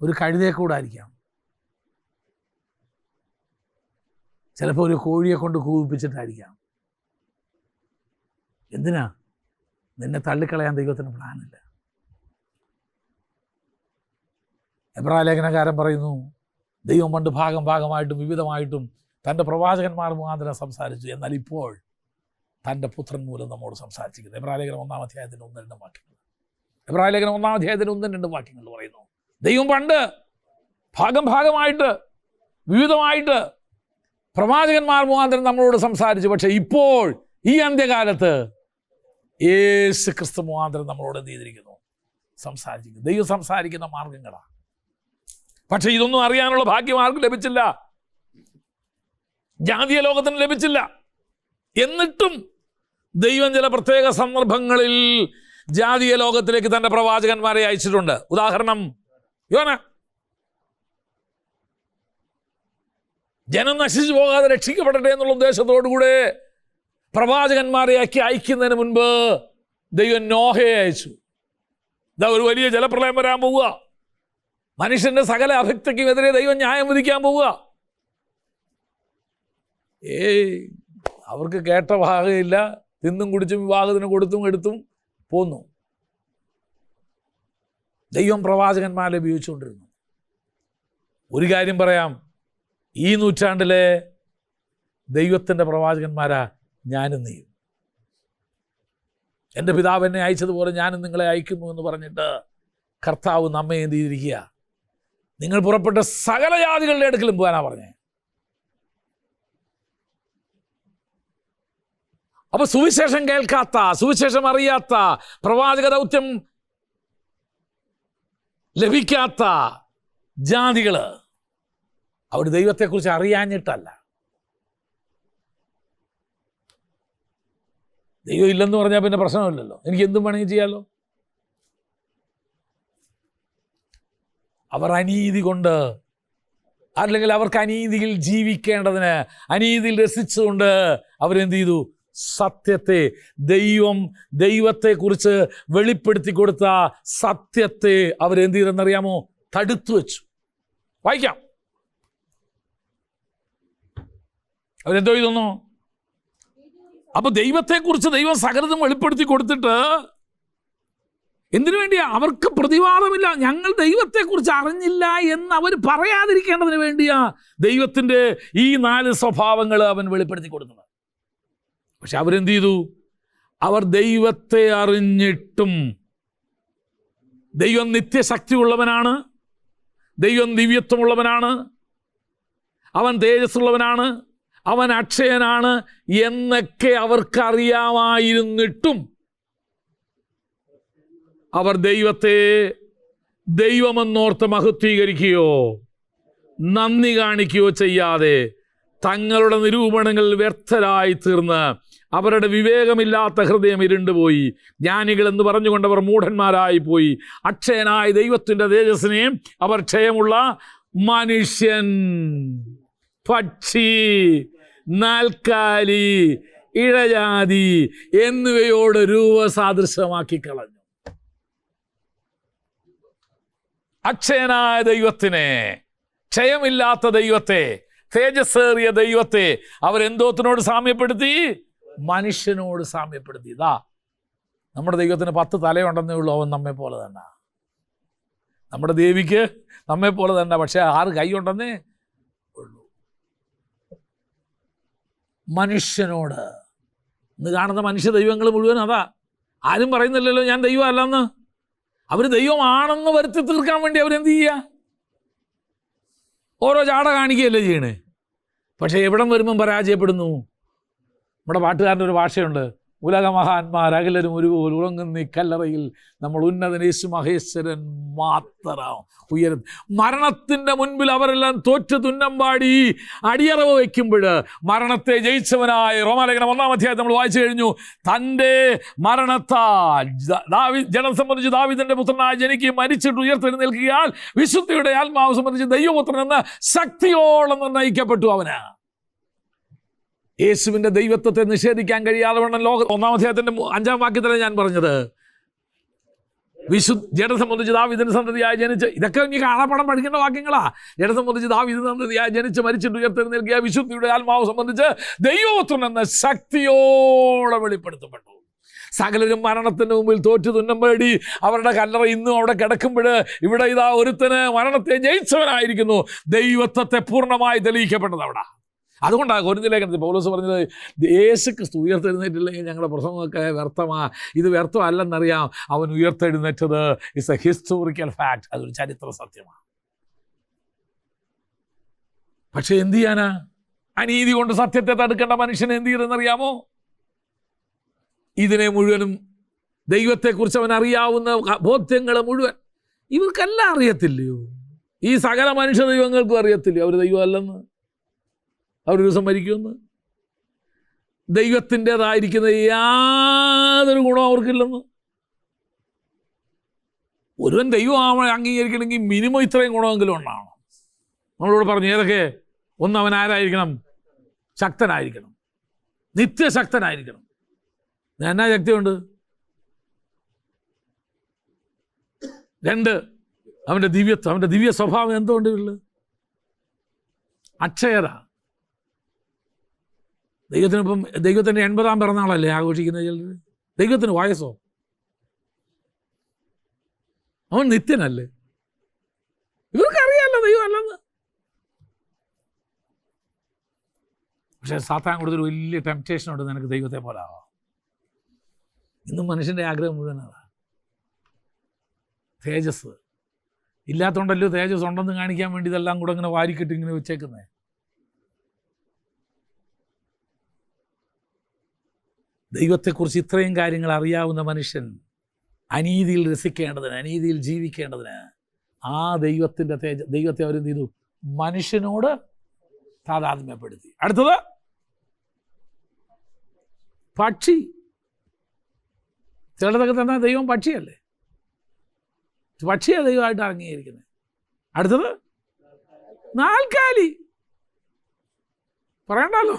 ഒരു കഴുതയെക്കൂടായിരിക്കാം, ചിലപ്പോൾ ഒരു കോഴിയെ കൊണ്ട് കൂവിപ്പിച്ചിട്ടായിരിക്കാം. എന്തിനാ? നിന്നെ തള്ളിക്കളയാൻ ദൈവത്തിന് പ്ലാനില്ല. എബ്രായ ലേഖനകാരൻ പറയുന്നു, ദൈവം പണ്ട് ഭാഗമായിട്ടും വിവിധമായിട്ടും തൻ്റെ പ്രവാചകന്മാർ മുഖാന്തരം സംസാരിച്ചു, എന്നാൽ ഇപ്പോൾ തൻ്റെ പുത്രൻ മൂലം നമ്മോട് സംസാരിച്ചിരിക്കുന്നത്. എബ്രായ ലേഖനം 1-ാം അധ്യായത്തിൻ്റെ 1-2 വാക്യങ്ങൾ. എബ്രായ ലേഖനം 1-ാം അധ്യായത്തിൻ്റെ 1-2 വാക്യങ്ങൾ പറയുന്നു, ദൈവം പണ്ട് ഭാഗമായിട്ട് വിവിധമായിട്ട് പ്രവാചകന്മാർ മുഖാന്തരം നമ്മളോട് സംസാരിച്ചു, പക്ഷേ ഇപ്പോൾ ഈ അന്ത്യകാലത്ത് യേശു ക്രിസ്തു മുഖാന്തരം നമ്മളോട് എന്ത് ചെയ്തിരിക്കുന്നു? സംസാരിച്ചിരിക്കുന്നു. ദൈവം സംസാരിക്കുന്ന മാർഗങ്ങളാണ്. പക്ഷെ ഇതൊന്നും അറിയാനുള്ള ഭാഗ്യം ആർക്കും ലഭിച്ചില്ല, ജാതീയ ലോകത്തിന് ലഭിച്ചില്ല. എന്നിട്ടും ദൈവം ചില പ്രത്യേക സന്ദർഭങ്ങളിൽ ജാതീയ ലോകത്തിലേക്ക് തൻ്റെ പ്രവാചകന്മാരെ അയച്ചിട്ടുണ്ട്. ഉദാഹരണം യോന. ജനം നശിച്ചു പോകാതെ രക്ഷിക്കപ്പെടട്ടെ എന്നുള്ള ഉദ്ദേശത്തോടുകൂടെ പ്രവാചകന്മാരെ അയക്കുന്നതിന് മുൻപ് ദൈവം നോഹയെ അയച്ചു. ഇതാ ഒരു വലിയ ജലപ്രളയം വരാൻ പോവുക, മനുഷ്യന്റെ സകല അഭക്തിക്കുമെതിരെ ദൈവം ന്യായം വിധിക്കാൻ പോവുക. അവർക്ക് കേട്ട ഭാഗമില്ല, തിന്നും കുടിച്ചും വിവാഹത്തിന് കൊടുത്തും എടുത്തും പോന്നു. ദൈവം പ്രവാചകന്മാരെ ഉപയോഗിച്ചുകൊണ്ടിരുന്നു. ഒരു കാര്യം പറയാം, ഈ നൂറ്റാണ്ടിലെ ദൈവത്തിൻ്റെ പ്രവാചകന്മാരാ ഞാനും നീയും. എൻ്റെ പിതാവ് എന്നെ അയച്ചതുപോലെ ഞാനും നിങ്ങളെ അയക്കുന്നു എന്ന് പറഞ്ഞിട്ട് കർത്താവ് നമ്മെ എന്ത് ചെയ്തിരിക്കുക? നിങ്ങൾ പുറപ്പെട്ട സകല ജാതികളുടെ അടുക്കലും പോകാനാ പറഞ്ഞേ. അപ്പൊ സുവിശേഷം കേൾക്കാത്ത, സുവിശേഷം അറിയാത്ത, പ്രവാചക ദൗത്യം ലഭിക്കാത്ത ജാതികള് അവർ ദൈവത്തെക്കുറിച്ച് അറിയാഞ്ഞിട്ടല്ല. ദൈവം ഇല്ലെന്ന് പറഞ്ഞാൽ പിന്നെ പ്രശ്നമില്ലല്ലോ, എനിക്ക് എന്തും വേണമെങ്കിൽ ചെയ്യാമല്ലോ. അവർ അനീതി കൊണ്ട്, അല്ലെങ്കിൽ അവർക്ക് അനീതിയിൽ ജീവിക്കേണ്ടതിന്, അനീതിയിൽ രസിച്ചുകൊണ്ട് അവരെന്ത് ചെയ്തു? സത്യത്തെ, ദൈവത്തെക്കുറിച്ച് വെളിപ്പെടുത്തി കൊടുത്ത സത്യത്തെ അവരെന്ത് ചെയ്തെന്നറിയാമോ? തടുത്തു വെച്ചു. വായിക്കാം. അവരെന്തോ ചെയ്തു? അപ്പൊ ദൈവത്തെക്കുറിച്ച് ദൈവം സകലതും വെളിപ്പെടുത്തി കൊടുത്തിട്ട് എന്തിനു വേണ്ടിയാ? അവർക്ക് പ്രതിവാദമില്ല, ഞങ്ങൾ ദൈവത്തെക്കുറിച്ച് അറിഞ്ഞില്ല എന്ന് അവർ പറയാതിരിക്കേണ്ടതിന് വേണ്ടിയാ ദൈവത്തിൻ്റെ ഈ 4 സ്വഭാവങ്ങൾ അവൻ വെളിപ്പെടുത്തി കൊടുക്കുന്നത്. പക്ഷെ അവരെന്ത് ചെയ്തു? അവർ ദൈവത്തെ അറിഞ്ഞിട്ടും, ദൈവം നിത്യശക്തിയുള്ളവനാണ്, ദൈവം ദിവ്യത്വമുള്ളവനാണ്, അവൻ തേജസ്സുള്ളവനാണ്, അവൻ അക്ഷയനാണ് എന്നൊക്കെ അവർക്കറിയാമായിരുന്നിട്ടും അവർ ദൈവത്തെ ദൈവമെന്നോർത്ത് മഹത്വീകരിക്കുകയോ നന്ദി കാണിക്കുകയോ ചെയ്യാതെ തങ്ങളുടെ നിരൂപണങ്ങളിൽ വ്യർത്ഥരായി തീർന്ന് അവരുടെ വിവേകമില്ലാത്ത ഹൃദയം ഇരുണ്ടുപോയി. ജ്ഞാനികൾ എന്ന് പറഞ്ഞുകൊണ്ടവർ മൂഢന്മാരായി പോയി. അക്ഷയനായ ദൈവത്തിൻ്റെ തേജസ്സിനെ അവർ ക്ഷയമുള്ള മനുഷ്യൻ, പക്ഷി, നാൽക്കാലി, ഇഴജാതി എന്നിവയോട് രൂപസാദൃശ്യമാക്കി കളഞ്ഞു. അക്ഷയനായ ദൈവത്തിനെ, ക്ഷയമില്ലാത്ത ദൈവത്തെ, തേജസ്സേറിയ ദൈവത്തെ അവരെന്തോത്തിനോട് സാമ്യപ്പെടുത്തി? മനുഷ്യനോട് സാമ്യപ്പെടുത്തി. ഇതാ നമ്മുടെ ദൈവത്തിന് 10 തലയുണ്ടെന്നേ ഉള്ളൂ, അവൻ നമ്മെ പോലെ തന്നെ. നമ്മുടെ ദേവിക്ക് നമ്മെ പോലെ തന്നെ, പക്ഷെ 6 കൈയുണ്ടെന്നേ ഉള്ളൂ. മനുഷ്യനോട് ഇന്ന് കാണുന്ന മനുഷ്യ ദൈവങ്ങൾ മുഴുവൻ അതാ. ആരും പറയുന്നില്ലല്ലോ ഞാൻ ദൈവം അല്ലെന്ന്. അവർ ദൈവമാണെന്ന് വരുത്തി തീർക്കാൻ വേണ്ടി അവരെന്ത് ചെയ്യുക? ഓരോ ചാട കാണിക്കുകയല്ലേ ചെയ്യണേ. പക്ഷെ എവിടം വരുമ്പം പരാജയപ്പെടുന്നു. നമ്മുടെ പാട്ടുകാരൻ്റെ ഒരു ഭാഷയുണ്ട്, ഉലകമഹാന്മാർ അഖിലരും ഒരുപോലെ ഉറങ്ങുന്ന ഈ കല്ലറയിൽ നമ്മൾ ഉന്നതൻ യേശു മഹേശ്വരൻ മാത്രം ഉയരും. മരണത്തിൻ്റെ മുൻപിൽ അവരെല്ലാം തോറ്റ് തുന്നമ്പാടി അടിയറവ് വയ്ക്കുമ്പോൾ മരണത്തെ ജയിച്ചവനായ റോമാലേഖനം 1-ാം അധ്യായം നമ്മൾ വായിച്ചു കഴിഞ്ഞു. തൻ്റെ മരണത്താൽ ജനം സംബന്ധിച്ച് ദാവീദിന്റെ പുത്രനായ ജനിക്ക് മരിച്ചിട്ട് ഉയർത്തെഴുന്നേൽക്കിയാൽ വിശുദ്ധിയുടെ ആത്മാവ് സംബന്ധിച്ച് ദൈവപുത്രൻ എന്ന ശക്തിയോളം നിർണ്ണയിക്കപ്പെട്ടു. അവന് യേശുവിൻ്റെ ദൈവത്വത്തെ നിഷേധിക്കാൻ കഴിയാതെ വേണം. 1-ാം അധ്യായത്തിൻ്റെ 5-ാം വാക്യത്തിലാണ് ഞാൻ പറഞ്ഞത്, ജഡം സംബന്ധിച്ച് ദാവീദിന്റെ സന്തതിയായി ജനിച്ച്, ഇതൊക്കെ ഇനി കാണാപ്പാടം പഠിക്കേണ്ട വാക്യങ്ങളാ. ജഡം സംബന്ധിച്ച് ദാവീദിന്റെ സന്തതിയായി ജനിച്ച് മരിച്ചിട്ട് ഉയർത്തെഴുന്നേൽക്കിയ വിശുദ്ധിയുടെ ആത്മാവ് സംബന്ധിച്ച് ദൈവപുത്രൻ എന്ന ശക്തിയോടെ വെളിപ്പെടുത്തപ്പെട്ടു. സകലരും മരണത്തിന് മുമ്പിൽ തോറ്റു തുന്നമ്പേടി അവരുടെ കല്ലറ ഇന്നും അവിടെ കിടക്കുമ്പോൾ ഇവിടെ ഇതാ ഒരുത്തന് മരണത്തെ ജയിച്ചവനായിരിക്കുന്നു. ദൈവത്വത്തെ പൂർണ്ണമായി തെളിയിക്കപ്പെട്ടത് അവിടെ. അതുകൊണ്ടാണ് കൊരിന്ത്യലേഖനത്തിൽ പൗലോസ് പറഞ്ഞത്, യേശു ക്രിസ്തു ഉയർത്തെഴുന്നേറ്റില്ലെങ്കിൽ ഞങ്ങളുടെ പ്രസംഗമൊക്കെ വ്യർത്ഥമാ. ഇത് വ്യർത്ഥമല്ലെന്നറിയാം, അവൻ ഉയർത്തെഴുന്നേറ്റത് ഇറ്റ്സ് എ ഹിസ്റ്റോറിക്കൽ ഫാക്ട്, അതൊരു ചരിത്ര സത്യമാണ്. പക്ഷെ എന്ത് ചെയ്യാനാ? അനീതി കൊണ്ട് സത്യത്തെ തടുക്കേണ്ട മനുഷ്യനെ എന്ത് ചെയ്തെന്നറിയാമോ? ഇതിനെ മുഴുവനും ദൈവത്തെക്കുറിച്ച് അവൻ അറിയാവുന്ന ബോധ്യങ്ങൾ മുഴുവൻ ഇവർക്കെല്ലാം അറിയത്തില്ലയോ? ഈ സകല മനുഷ്യ ദൈവങ്ങൾക്കും അറിയത്തില്ലയോ അവർ ദൈവമല്ലെന്ന്, അവരൊരു ദിവസം മരിക്കുമെന്ന്? ദൈവത്തിൻ്റെതായിരിക്കുന്ന യാതൊരു ഗുണവും അവർക്കില്ലെന്ന്. ഒരുവൻ ദൈവം അംഗീകരിക്കണമെങ്കിൽ മിനിമം ഇത്രയും ഗുണമെങ്കിലും ഉണ്ടാവണം. നമ്മളോട് പറഞ്ഞു ഏതൊക്കെ? ഒന്ന്, അവൻ ആരായിരിക്കണം? ശക്തനായിരിക്കണം, നിത്യശക്തനായിരിക്കണം. എന്നാ ശക്തിയുണ്ട്? 2, അവൻ്റെ ദിവ്യത്വം, അവൻ്റെ ദിവ്യ സ്വഭാവം എന്തുകൊണ്ട് ഉള്ളത്? അക്ഷയത. ദൈവത്തിനിപ്പം ദൈവത്തിൻ്റെ 80-ാം പിറന്നാളല്ലേ ആഘോഷിക്കുന്നത് ചിലർ. ദൈവത്തിന് വയസ്സോ? അവൻ നിത്യനല്ലേ? ഇവർക്കറിയാമല്ലോ ദൈവം അല്ലെന്ന്. പക്ഷേ സാത്താൻ കൊടുത്തൊരു വലിയ ടെംപ്റ്റേഷനുണ്ട്, നിനക്ക് ദൈവത്തെ പോലെ ആവാം. ഇന്നും മനുഷ്യൻ്റെ ആഗ്രഹം മുഴുവനാണ് തേജസ്. ഇല്ലാത്തതുകൊണ്ടല്ലോ തേജസ് ഉണ്ടെന്ന് കാണിക്കാൻ വേണ്ടി ഇതെല്ലാം കൂടെ ഇങ്ങനെ വാരിക്കെട്ടി ഇങ്ങനെ വെച്ചേക്കുന്നത്. ദൈവത്തെക്കുറിച്ച് ഇത്രയും കാര്യങ്ങൾ അറിയാവുന്ന മനുഷ്യൻ അനീതിയിൽ രസിക്കേണ്ടതിന്, അനീതിയിൽ ജീവിക്കേണ്ടതിന് ആ ദൈവത്തെ അവരെന്ത് ചെയ്തു? മനുഷ്യനോട് താതാത്മ്യപ്പെടുത്തി. അടുത്തത് പക്ഷി. ചിലതൊക്കെ തന്നെ ദൈവം പക്ഷിയല്ലേ, പക്ഷിയെ ദൈവമായിട്ട് അംഗീകരിക്കുന്നത്. അടുത്തത് നാൽക്കാലി. പറയണ്ടല്ലോ,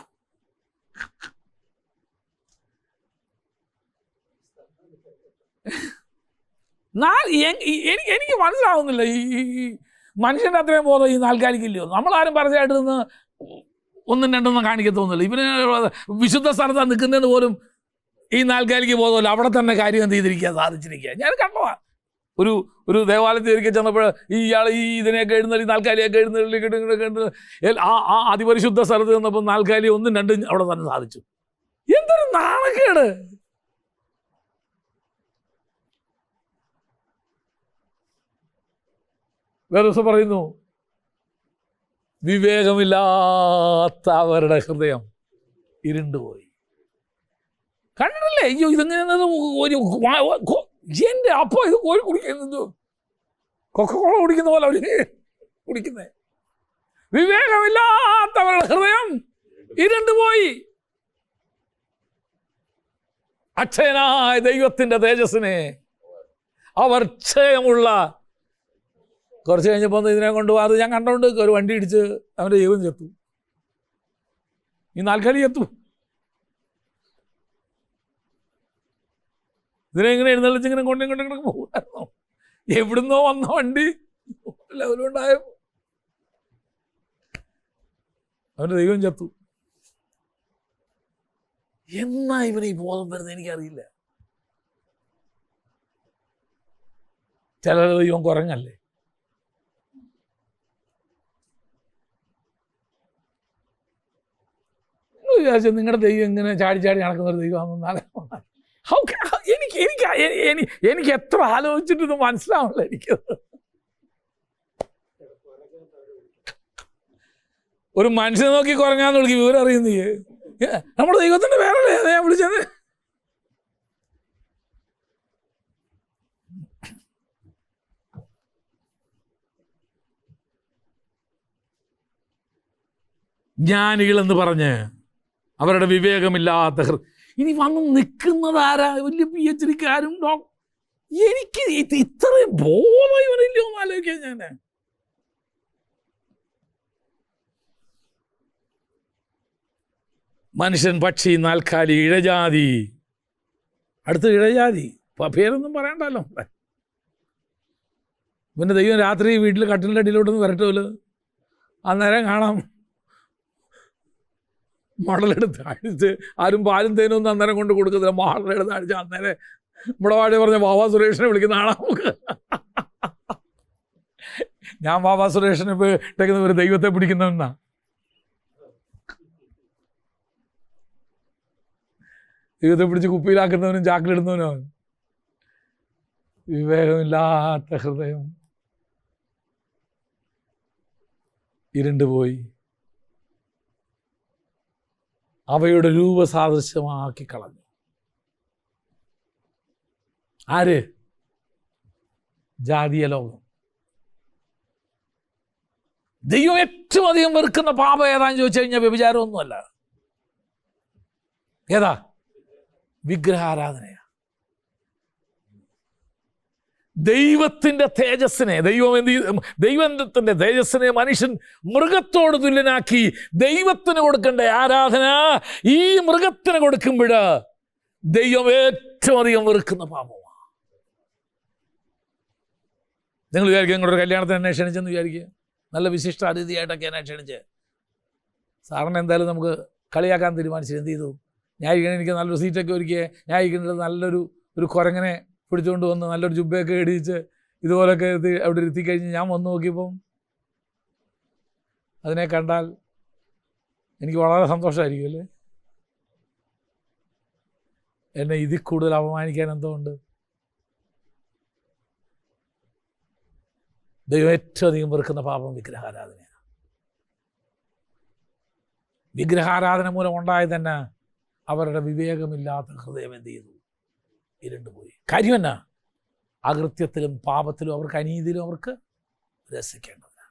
എനിക്ക് മനസ്സിലാവുന്നില്ല ഈ മനുഷ്യൻ്റെ അത്രയും ബോധം ഈ നാൽക്കാലിക്കില്ലയോ? നമ്മളാരും പരസ്യമായിട്ട് നിന്ന് 1, 2 കാണിക്കത്തൊന്നുമില്ല. ഇവന് വിശുദ്ധ സ്ഥലത്താണ് നിൽക്കുന്നതെന്ന് പോലും ഈ നാൽക്കാലിക്ക് ബോധമല്ല. അവിടെ തന്നെ കാര്യം എന്ത് ചെയ്തിരിക്കുക, സാധിച്ചിരിക്കുക. ഞാൻ കണ്ടതാ ഒരു ദേവാലയത്തിൽ ഒരിക്കൽ ചെന്നപ്പോൾ ഇയാൾ ഇതിനെയൊക്കെ എഴുന്നള്ളി, നാൽക്കാലിയൊക്കെ എഴുന്നള്ളി ആ അതിപരിശുദ്ധ സ്ഥലത്ത് നിന്നപ്പോൾ നാൽക്കാലി 1, 2 അവിടെ തന്നെ സാധിച്ചു. എന്തൊരു നാണക്കേട്! വേറെ ദിവസം പറയുന്നു, വിവേകമില്ലാത്ത അവരുടെ ഹൃദയം ഇരുണ്ടുപോയി. കണ്ടിട്ടില്ലേ? അയ്യോ, ഇതെങ്ങനെ എൻ്റെ അപ്പോൾ ഇത് കോഴി കുടിക്കുന്നത്, കൊക്കക്കോള കുടിക്കുന്ന പോലെ അവർ കുടിക്കുന്നേ. വിവേകമില്ലാത്തവരുടെ ഹൃദയം ഇരുണ്ടുപോയി. അക്ഷയനായ ദൈവത്തിൻ്റെ തേജസ്സിനെ അവർ ക്ഷയമുള്ള. കുറച്ച് കഴിഞ്ഞപ്പോൾ ഇതിനെ കൊണ്ടുപോകാം. അത് ഞാൻ കണ്ടോണ്ട് ഒരു വണ്ടി ഇടിച്ച് അവൻ്റെ ജീവൻ ചെത്തു. ഈ നാൽക്കാലി ചെത്തു. ഇതിനെ ഇങ്ങനെ എഴുന്നള്ളിച്ചിങ്ങനെ കൊണ്ടിങ്ങനെ പോകായിരുന്നു. എവിടുന്നോ വന്ന വണ്ടി ലെവലുണ്ടായപ്പോൾ അവൻ്റെ ദൈവം ചത്തു. എന്നാ ഇവന് ഈ ബോധം വരുന്നത് എനിക്കറിയില്ല. ചിലരുടെ ദൈവം കുറങ്ങല്ലേ. വിചാരിച്ചു നിങ്ങളുടെ ദൈവം ഇങ്ങനെ ചാടി നടക്കുന്ന ഒരു ദൈവമാണെന്നാലേ എനിക്ക് എത്ര ആലോചിച്ചിട്ടൊന്നും മനസ്സിലാവില്ല. എനിക്ക് ഒരു മനുഷ്യനെ നോക്കി കുറഞ്ഞാന്ന് വിളിക്കും, വിവരം അറിയുന്നേ. നമ്മുടെ ദൈവത്തിന്റെ പേരല്ലേ ഞാൻ വിളിച്ചത്. ജ്ഞാനികളെന്ന് പറഞ്ഞ് അവരുടെ വിവേകമില്ലാത്ത ഇനി വന്ന് നിൽക്കുന്നതാരാ? വലിയ PhD-ക്കാരും എനിക്ക് ഇത്രയും ബോധം ഇവരില്ലോ എന്ന് ആലോചിക്കാൻ ഞാൻ. മനുഷ്യൻ, പക്ഷി, നാൽക്കാലി, ഇഴജാതി. അടുത്ത ഇഴജാതി, പേരൊന്നും പറയണ്ടല്ലോ. പിന്നെ ദൈവം രാത്രി വീട്ടിൽ കട്ടിലിൻ്റെ അടിയിലോട്ടൊന്ന് വരട്ടുമല്ലോ. അന്നേരം കാണാം മടലെടുത്ത് അടിച്ച്. ആരും പാലും തേനും ഒന്നും അന്നേരം കൊണ്ട് കൊടുക്കുന്നില്ല. മടലെടുത്ത് അടിച്ച് അന്നേരം നമ്മുടെ വാഴ പറഞ്ഞ ബാബാ സുരേഷിനെ വിളിക്കുന്ന ആളാ നമുക്ക്. ഞാൻ ബാബാ സുരേഷിനെ ഇട്ടേക്കുന്ന ഒരു ദൈവത്തെ പിടിക്കുന്നവനാ. ദൈവത്തെ പിടിച്ച് കുപ്പിയിലാക്കുന്നവനും ചാക്കിലിടുന്നവനും അവൻ. വിവേകമില്ലാത്ത ഹൃദയം ഇരുണ്ടുപോയി, അവയുടെ രൂപസാദൃശ്യമാക്കി കളഞ്ഞു. ആര്? ജാതീയ ലോകം. ദൈവം ഏറ്റവും അധികം വെറുക്കുന്ന പാപം ഏതാന്ന് ചോദിച്ചു കഴിഞ്ഞാൽ വ്യഭിചാരമൊന്നുമല്ല. ഏതാ? വിഗ്രഹാരാധനയാ. ദൈവത്തിൻ്റെ തേജസ്സിനെ ദൈവത്തിൻ്റെ തേജസ്സിനെ മനുഷ്യൻ മൃഗത്തോട് തുല്യനാക്കി ദൈവത്തിന് കൊടുക്കേണ്ട ആരാധന ഈ മൃഗത്തിന് കൊടുക്കുമ്പോൾ ദൈവം ഏറ്റവും അധികം വെറുക്കുന്ന പാപമാണ്. നിങ്ങൾ വിചാരിക്കുക നിങ്ങളൊരു കല്യാണത്തിന് എന്നെ ക്ഷണിച്ചെന്ന് വിചാരിക്കുക, നല്ല വിശിഷ്ട അതിഥിയായിട്ടൊക്കെ എന്നെ ക്ഷണിച്ച്, സാറിന് എന്തായാലും നമുക്ക് കളിയാക്കാൻ തീരുമാനിച്ചു. എന്ത് ചെയ്തു? ഞാൻ ഇരിക്കണ എനിക്ക് നല്ലൊരു സീറ്റൊക്കെ ഒരുക്കിയേ, ഞാൻ ഇരിക്കുന്നത് നല്ലൊരു കുരങ്ങനെ പിടിച്ചുകൊണ്ട് വന്ന് നല്ലൊരു ജുബയൊക്കെ ഇടിച്ച് ഇതുപോലൊക്കെ അവിടെ ഇരുത്തിക്കഴിഞ്ഞ് ഞാൻ വന്ന് നോക്കിയപ്പം അതിനെ കണ്ടാൽ എനിക്ക് വളരെ സന്തോഷമായിരിക്കും അല്ലേ? എന്നെ ഇതിൽ കൂടുതൽ അപമാനിക്കാൻ എന്തോ ഉണ്ട്? ദൈവം ഏറ്റവും അധികം വെറുക്കുന്ന പാപം വിഗ്രഹാരാധനയാണ്. വിഗ്രഹാരാധന മൂലം ഉണ്ടായത് തന്നെ അവരുടെ വിവേകമില്ലാത്ത ഹൃദയം എന്ത് ചെയ്തു? ഇരുണ്ടുപോയി. കാര്യം എന്നാ? അകൃത്യത്തിലും പാപത്തിലും അവർക്ക് അനീതിയിലും അവർക്ക് രസിക്കേണ്ടതിന്.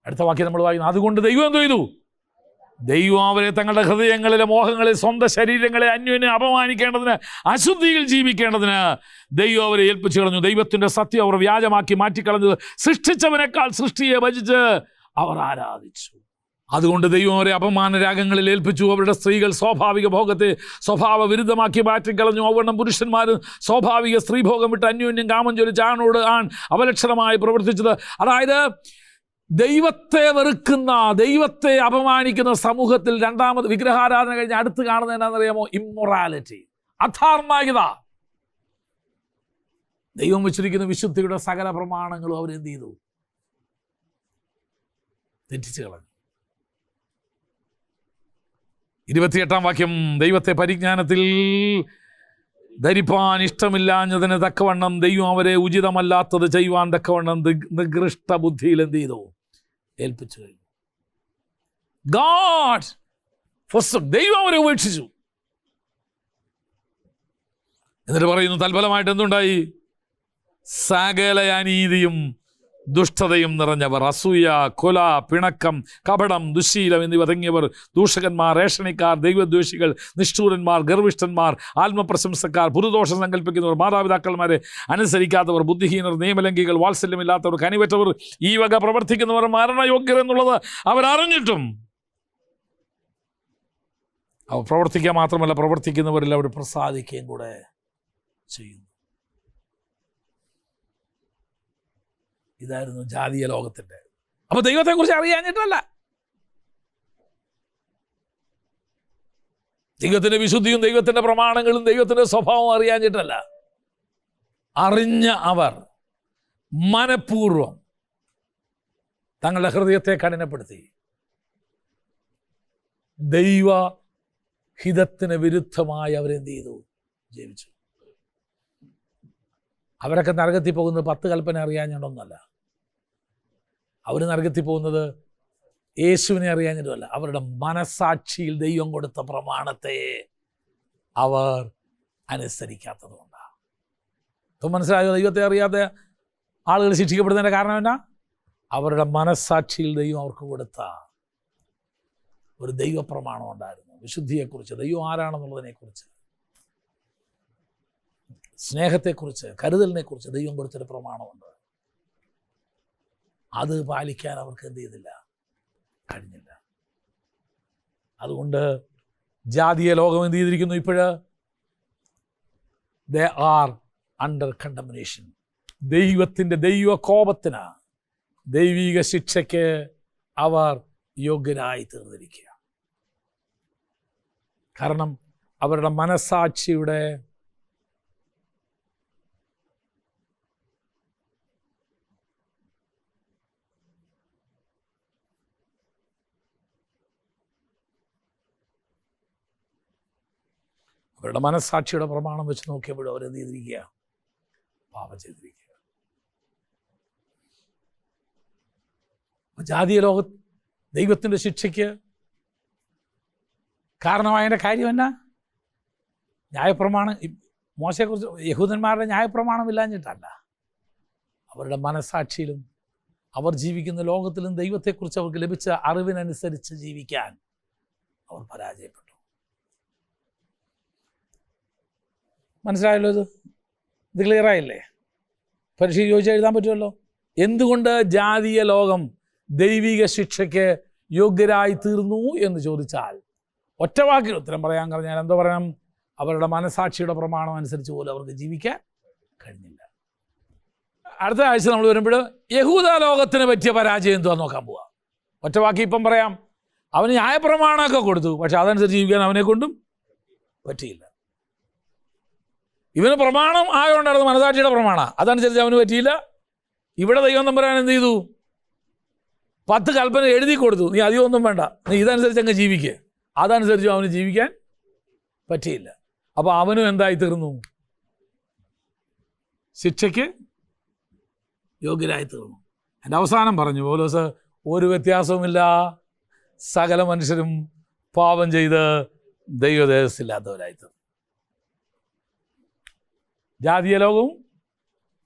അടുത്ത വാക്യം നമ്മൾ വായിക്കുന്നു. അതുകൊണ്ട് ദൈവം എന്ത് ചെയ്തു? ദൈവം അവരെ തങ്ങളുടെ ഹൃദയങ്ങളിലെ മോഹങ്ങളെ സ്വന്തം ശരീരങ്ങളെ അന്യോന്യം അപമാനിക്കേണ്ടതിന് അശുദ്ധിയിൽ ജീവിക്കേണ്ടതിന് ദൈവം അവരെ ഏൽപ്പിച്ചു കളഞ്ഞു. ദൈവത്തിൻ്റെ സത്യം അവർ വ്യാജമാക്കി മാറ്റിക്കളഞ്ഞത് സൃഷ്ടിച്ചവനേക്കാൾ സൃഷ്ടിയെ ഭജിച്ച് അവർ ആരാധിച്ചു. അതുകൊണ്ട് ദൈവം അവരെ അപമാന രാഗങ്ങളിൽ ഏൽപ്പിച്ചു. അവരുടെ സ്ത്രീകൾ സ്വാഭാവിക ഭോഗത്തെ സ്വഭാവ വിരുദ്ധമാക്കി മാറ്റിക്കളഞ്ഞു. അവണ്ണം പുരുഷന്മാർ സ്വാഭാവിക സ്ത്രീഭോഗം വിട്ട് അന്യോന്യം കാമം ചൊല്ലിച്ച് ആണോട് ആൺ അവലക്ഷണമായി പ്രവർത്തിച്ചത്. അതായത് ദൈവത്തെ വെറുക്കുന്ന, ദൈവത്തെ അപമാനിക്കുന്ന സമൂഹത്തിൽ രണ്ടാമത് വിഗ്രഹാരാധന കഴിഞ്ഞ് അടുത്ത് കാണുന്നത് എന്താണെന്നറിയാമോ? ഇമ്മൊറാലിറ്റി, അധാർമികത. ദൈവം വെച്ചിരിക്കുന്ന വിശുദ്ധിയുടെ സകല പ്രമാണങ്ങളും അവരെന്ത് ചെയ്തു? തെറ്റിച്ച് കളഞ്ഞു. 28-ാം വാക്യം. ദൈവത്തെ പരിജ്ഞാനത്തിൽ ധരിപ്പാൻ ഇഷ്ടമില്ലാഞ്ഞതിന് തക്കവണ്ണം ദൈവം അവരെ ഉചിതമല്ലാത്തത് ചെയ്യുവാൻ തക്കവണ്ണം നികൃഷ്ട ബുദ്ധിയിൽ എന്ത് ചെയ്തു? ഏൽപ്പിച്ചു കഴിഞ്ഞു. ദൈവം അവരെ ഉപേക്ഷിച്ചു. എന്നിട്ട് പറയുന്നു, തൽഫലമായിട്ട് എന്തുണ്ടായി? സകല അനീതിയും ദുഷ്ടതയും നിറഞ്ഞവർ, അസൂയ, കൊല, പിണക്കം, കപടം, ദുശ്ശീലം എന്നിവ തുടങ്ങിയവർ, ദൂഷകന്മാർ, ഏഷണിക്കാർ, ദൈവദ്വേഷികൾ, നിഷ്ഠൂരന്മാർ, ഗർവിഷ്ഠന്മാർ, ആത്മപ്രശംസക്കാർ, പുതുദോഷം സങ്കല്പിക്കുന്നവർ, മാതാപിതാക്കന്മാരെ അനുസരിക്കാത്തവർ, ബുദ്ധിഹീനർ, നിയമലംഘികൾ, വാത്സല്യമില്ലാത്തവർ, കനിവറ്റവർ, ഈ വക പ്രവർത്തിക്കുന്നവർ മരണയോഗ്യർ എന്നുള്ളത് അവരറിഞ്ഞിട്ടും അവർ പ്രവർത്തിക്കുക മാത്രമല്ല, പ്രവർത്തിക്കുന്നവരിൽ അവർ പ്രസാദിക്കുകയും കൂടെ ചെയ്യുന്നു. ഇതായിരുന്നു ജാതീയ ലോകത്തിൻ്റെ. അപ്പൊ ദൈവത്തെക്കുറിച്ച് അറിയാഞ്ഞിട്ടല്ല, ദൈവത്തിൻ്റെ വിശുദ്ധിയും ദൈവത്തിൻ്റെ പ്രമാണങ്ങളും ദൈവത്തിൻ്റെ സ്വഭാവവും അറിയാഞ്ഞിട്ടല്ല. അറിഞ്ഞ അവർ മനഃപൂർവം തങ്ങളുടെ ഹൃദയത്തെ കഠിനപ്പെടുത്തി ദൈവഹിതത്തിന് വിരുദ്ധമായി അവരെന്ത് ചെയ്തു? ജീവിച്ചു. അവരൊക്കെ നരകത്തിൽ പോകുന്നത് 10 കൽപ്പന അറിയാഞ്ഞിട്ടൊന്നുമല്ല. അവർ നരകത്തിൽ പോകുന്നത് യേശുവിനെ അറിയാഞ്ഞിട്ടുമല്ല. അവരുടെ മനസാക്ഷിയിൽ ദൈവം കൊടുത്ത പ്രമാണത്തെ അവർ അനുസരിക്കാത്തതുകൊണ്ടാണ്. ഇപ്പം മനസ്സിലായോ? ദൈവത്തെ അറിയാത്ത ആളുകൾ ശിക്ഷിക്കപ്പെടുന്നതിൻ്റെ കാരണം എന്നാ? അവരുടെ മനസാക്ഷിയിൽ ദൈവം അവർക്ക് കൊടുത്ത ഒരു ദൈവപ്രമാണം ഉണ്ടായിരുന്നു. വിശുദ്ധിയെക്കുറിച്ച്, ദൈവം ആരാണെന്നുള്ളതിനെക്കുറിച്ച്, സ്നേഹത്തെക്കുറിച്ച്, കരുതലിനെക്കുറിച്ച് ദൈവം കൊടുത്തൊരു പ്രമാണമുണ്ട്. അത് പാലിക്കാൻ അവർക്ക് എന്ത് ചെയ്തില്ല? കഴിഞ്ഞില്ല. അതുകൊണ്ട് ജാതീയ ലോകം എന്ത് ചെയ്തിരിക്കുന്നു? ഇപ്പോഴ് ദേ ആർ അണ്ടർ കണ്ടംനേഷൻ. ദൈവത്തിൻ്റെ ദൈവകോപത്തിന്, ദൈവിക ശിക്ഷയ്ക്ക് അവർ യോഗ്യരായി തീർന്നിരിക്കുക. കാരണം അവരുടെ മനസാക്ഷിയുടെ പ്രമാണം വെച്ച് നോക്കിയപ്പോഴും അവരെന്ത് ചെയ്തിരിക്കുക? പാപം ചെയ്തിരിക്കുക. ജാതീയ ലോക ദൈവത്തിൻ്റെ ശിക്ഷയ്ക്ക് കാരണമായതിൻ്റെ കാര്യം എന്നാ? ന്യായപ്രമാണം മോശയെക്കുറിച്ച് യഹൂദന്മാരുടെ ന്യായപ്രമാണമില്ലാഞ്ഞിട്ടല്ല, അവരുടെ മനസ്സാക്ഷിയിലും അവർ ജീവിക്കുന്ന ലോകത്തിലും ദൈവത്തെക്കുറിച്ച് അവർക്ക് ലഭിച്ച അറിവിനനുസരിച്ച് ജീവിക്കാൻ അവർ പരാജയപ്പെട്ടു. മനസ്സിലായല്ലോ? ഇത് ക്ലിയറായില്ലേ? പരീക്ഷ ചോദിച്ചാൽ എഴുതാൻ പറ്റുമല്ലോ. എന്തുകൊണ്ട് ജാതീയ ലോകം ദൈവിക ശിക്ഷയ്ക്ക് യോഗ്യരായി തീർന്നു എന്ന് ചോദിച്ചാൽ ഒറ്റ വാക്കിൽ ഉത്തരം പറയാൻ കഴിഞ്ഞാൽ എന്തോ പറയണം? അവരുടെ മനസാക്ഷിയുടെ പ്രമാണം അനുസരിച്ച് പോലും അവർക്ക് ജീവിക്കാൻ കഴിഞ്ഞില്ല. അടുത്ത ആഴ്ച നമ്മൾ വരുമ്പോൾ യഹൂദ ലോകത്തിന് പറ്റിയ പരാജയം എന്തുവാന്ന് നോക്കാൻ പോവാം. ഒറ്റ വാക്കി ഇപ്പം പറയാം, അവന് ന്യായപ്രമാണമൊക്കെ കൊടുത്തു, പക്ഷെ അതനുസരിച്ച് ജീവിക്കാൻ അവനെ കൊണ്ടും പറ്റിയില്ല. ഇവന് പ്രമാണം ആയതുകൊണ്ടായിരുന്നു മനസാക്ഷിയുടെ പ്രമാണം, അതനുസരിച്ച് അവന് പറ്റിയില്ല. ഇവിടെ ദൈവം തമ്പുരാൻ എന്ത് ചെയ്തു? 10 കൽപ്പന എഴുതി കൊടുത്തു, നീ അധികം ഒന്നും വേണ്ട, നീ ഇതനുസരിച്ച് അങ്ങ് ജീവിക്കുക. അതനുസരിച്ച് അവന് ജീവിക്കാൻ പറ്റിയില്ല. അപ്പോൾ അവനും എന്തായി തീർന്നു? ശിക്ഷയ്ക്ക് യോഗ്യരായി തീർന്നു. എൻ്റെ അവസാനം പറഞ്ഞു പൗലോസ്, ഒരു വ്യത്യാസവുമില്ല, സകല മനുഷ്യരും പാപം ചെയ്ത് ദൈവദേശമില്ലാത്തവരായി തീർന്നു. ജാതീയ ലോകവും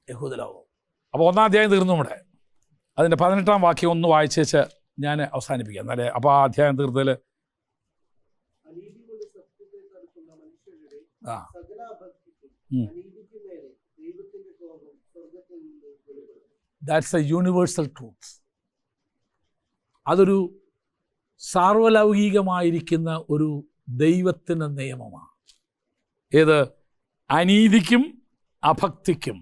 യഹൂദ ലോകവും. അപ്പോൾ 1-ാം അധ്യായം തീർന്നു. നമ്മുടെ അതിൻ്റെ 18-ാം വാക്യം ഒന്ന് വായിച്ചേച്ച് ഞാൻ അവസാനിപ്പിക്കാം. എന്നാലേ അപ്പോൾ ആ അധ്യായം തീർത്തതിൽ ദാറ്റ്സ് എ യൂണിവേഴ്സൽ ട്രൂത്ത്. അതൊരു സാർവലൗകികമായിരിക്കുന്ന ഒരു ദൈവത്തിൻ്റെ നിയമമാണ്. ഏത്? അനീതിക്കും അഭക്തിക്കും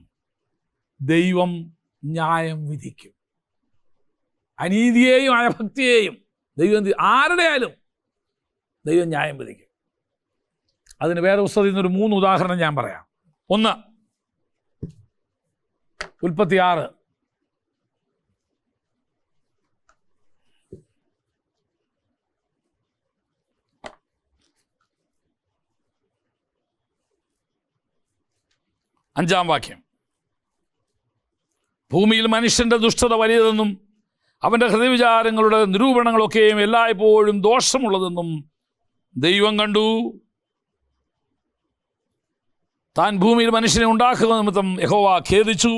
ദൈവം ന്യായം വിധിക്കും. അനീതിയെയും അഭക്തിയെയും ദൈവം ആരുടെ ആയാലും ദൈവം ന്യായം വിധിക്കും. അതിന് വേദപുസ്തകത്തിൽ നിന്നൊരു 3 ഉദാഹരണം ഞാൻ പറയാം. ഒന്ന്, ഉൽപ്പത്തി 6. അഞ്ചാം വാക്യം. ഭൂമിയിൽ മനുഷ്യൻ്റെ ദുഷ്ടത വലിയതെന്നും അവൻ്റെ ഹൃദയവിചാരങ്ങളുടെ നിരൂപണങ്ങളൊക്കെയും എല്ലായ്പ്പോഴും ദോഷമുള്ളതെന്നും ദൈവം കണ്ടു. താൻ ഭൂമിയിൽ മനുഷ്യനെ ഉണ്ടാക്കുക നിമിത്തം യഹോവ ഖേദിച്ചു.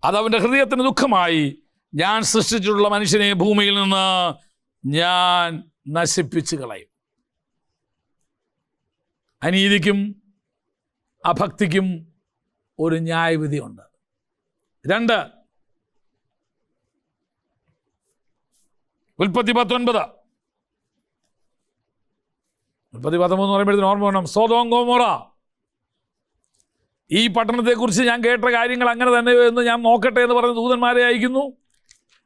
അതവൻ്റെ ഹൃദയത്തിന് ദുഃഖമായി. ഞാൻ സൃഷ്ടിച്ചിട്ടുള്ള മനുഷ്യനെ ഭൂമിയിൽ നിന്ന് ഞാൻ നശിപ്പിച്ചു കളയും. അനീതിക്കും അഭക്തിക്കും ഒരു ന്യായവിധിയുണ്ട്. 2, ഉൽപ്പത്തി 19. ഉൽപ്പത്തി 13 എന്ന് പറയുമ്പോഴത്തേന് ഓർമ്മ വേണം, സോദോം ഗൊമോറ. ഈ പട്ടണത്തെക്കുറിച്ച് ഞാൻ കേട്ട കാര്യങ്ങൾ അങ്ങനെ തന്നെ എന്ന് ഞാൻ നോക്കട്ടെ എന്ന് പറഞ്ഞ് ദൂതന്മാരെ അയക്കുന്നു.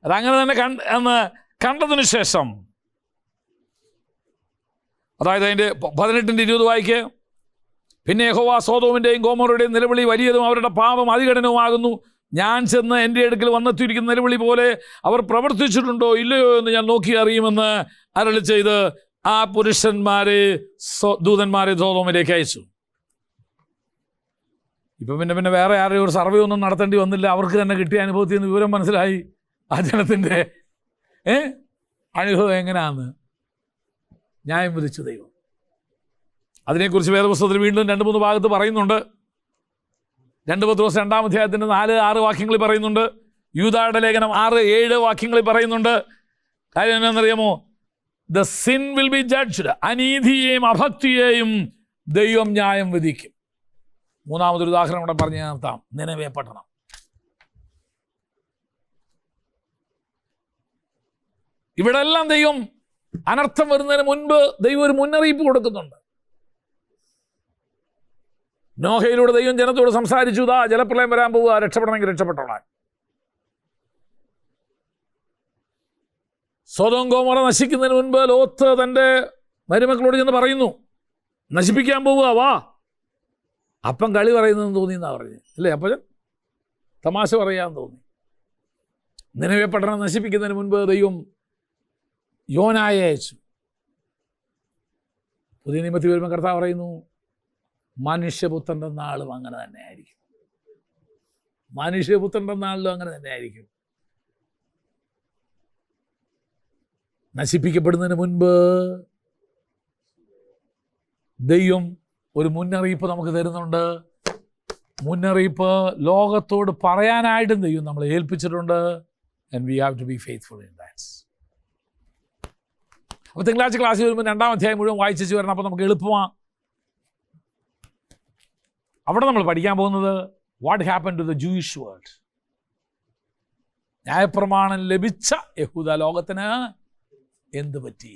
അതങ്ങനെ തന്നെ എന്ന് കണ്ടതിന് ശേഷം, അതായത് അതിൻ്റെ 18-20 വായിക്ക്. പിന്നെ യഹോവ സോദോമിൻ്റെയും ഗോമോറയുടെയും നിലവിളി വലിയതും അവരുടെ പാപം അതികഠിനവുമാകുന്നു. ഞാൻ ചെന്ന് എൻ്റെ അടുക്കൽ വന്നെത്തിയിരിക്കുന്ന നിലവിളി പോലെ അവർ പ്രവർത്തിച്ചിട്ടുണ്ടോ ഇല്ലയോ എന്ന് ഞാൻ നോക്കി അറിയുമെന്ന് അരുളി ചെയ്ത് ആ പുരുഷന്മാരെ ദൂതന്മാരെ സോദോമിലേക്ക് അയച്ചു. ഇപ്പം പിന്നെ വേറെ ആരെയും ഒരു സർവേ ഒന്നും നടത്തേണ്ടി വന്നില്ല. അവർക്ക് തന്നെ കിട്ടിയ അനുഭവത്തിൽ നിന്ന് വിവരം മനസ്സിലായി ആ ജനത്തിൻ്റെ അനുഭവം എങ്ങനെയാണെന്ന്. ന്യായം വിധിച്ചു ദൈവം. അതിനെക്കുറിച്ച് വേദപുസ്തകത്തിൽ വീണ്ടും 2-3 ഭാഗത്ത് പറയുന്നുണ്ട്. 2 പത്രോസ് 2-ാം അധ്യായത്തിൻ്റെ 4-6 വാക്യങ്ങളിൽ പറയുന്നുണ്ട്. യൂദായുടെ ലേഖനം 6-7 വാക്യങ്ങളിൽ പറയുന്നുണ്ട്. കാര്യം എന്നാണെന്നറിയാമോ? The sin will be judged. അനീതിയെയും അഭക്തിയെയും ദൈവം ന്യായം വിധിക്കും. 3-മതൊരു ഉദാഹരണം കൂടെ പറഞ്ഞ് നിർത്താം. നിനവേ പട്ടണം. ഇവിടെ എല്ലാം ദൈവം അനർത്ഥം വരുന്നതിന് മുൻപ് ദൈവം ഒരു മുന്നറിയിപ്പ് കൊടുക്കുന്നുണ്ട്. നോഹയിലൂടെ ദൈവം ജനത്തോട് സംസാരിച്ചു, ഇതാ ജലപ്രളയം വരാൻ പോവുക, രക്ഷപ്പെടണമെങ്കിൽ രക്ഷപ്പെട്ടോളാൻ. സൊദോം ഗൊമോറ നശിക്കുന്നതിന് മുൻപ് ലോത്ത് തൻ്റെ മരുമക്കളോട് ചെന്ന് പറയുന്നു, നശിപ്പിക്കാൻ പോവുക, വാ. അപ്പം കളി പറയുന്നതെന്ന് തോന്നിയെന്നാ പറഞ്ഞു അല്ലേ? അപ്പം തമാശ പറയാമെന്ന് തോന്നി. നിനവേ പട്ടണം നശിപ്പിക്കുന്നതിന് മുൻപ് ദൈവം യോനായെ അയച്ചു. പുതിയ നിയമത്തിൽ വരുമ്പോൾ കർത്താവ് പറയുന്നു, മനുഷ്യപുത്രൻ്റെ നാളും അങ്ങനെ തന്നെ ആയിരിക്കും. മനുഷ്യപുത്രൻ്റെ നാളിലും അങ്ങനെ തന്നെ ആയിരിക്കും. നശിപ്പിക്കപ്പെടുന്നതിന് മുൻപ് ദൈവം ഒരു മുന്നറിയിപ്പ് നമുക്ക് തരുന്നുണ്ട്. മുന്നറിയിപ്പ് ലോകത്തോട് പറയാനായിട്ടും ദൈവം നമ്മളെ ഏൽപ്പിച്ചിട്ടുണ്ട്. And we have to be faithful in that. അപ്പോൾ തിങ്കളാഴ്ച ക്ലാസ്സിൽ വരുമ്പോൾ 2-ാം അധ്യായം മുഴുവൻ വായിച്ചു വരണം. അപ്പോൾ നമുക്ക് എളുപ്പമാണ്. അവിടെ നമ്മൾ പഠിക്കാൻ പോകുന്നത് what happen to the Jewish world. ന്യായപ്രമാണം ലഭിച്ച യഹൂദ ലോകത്തിന് എന്ത് പറ്റി?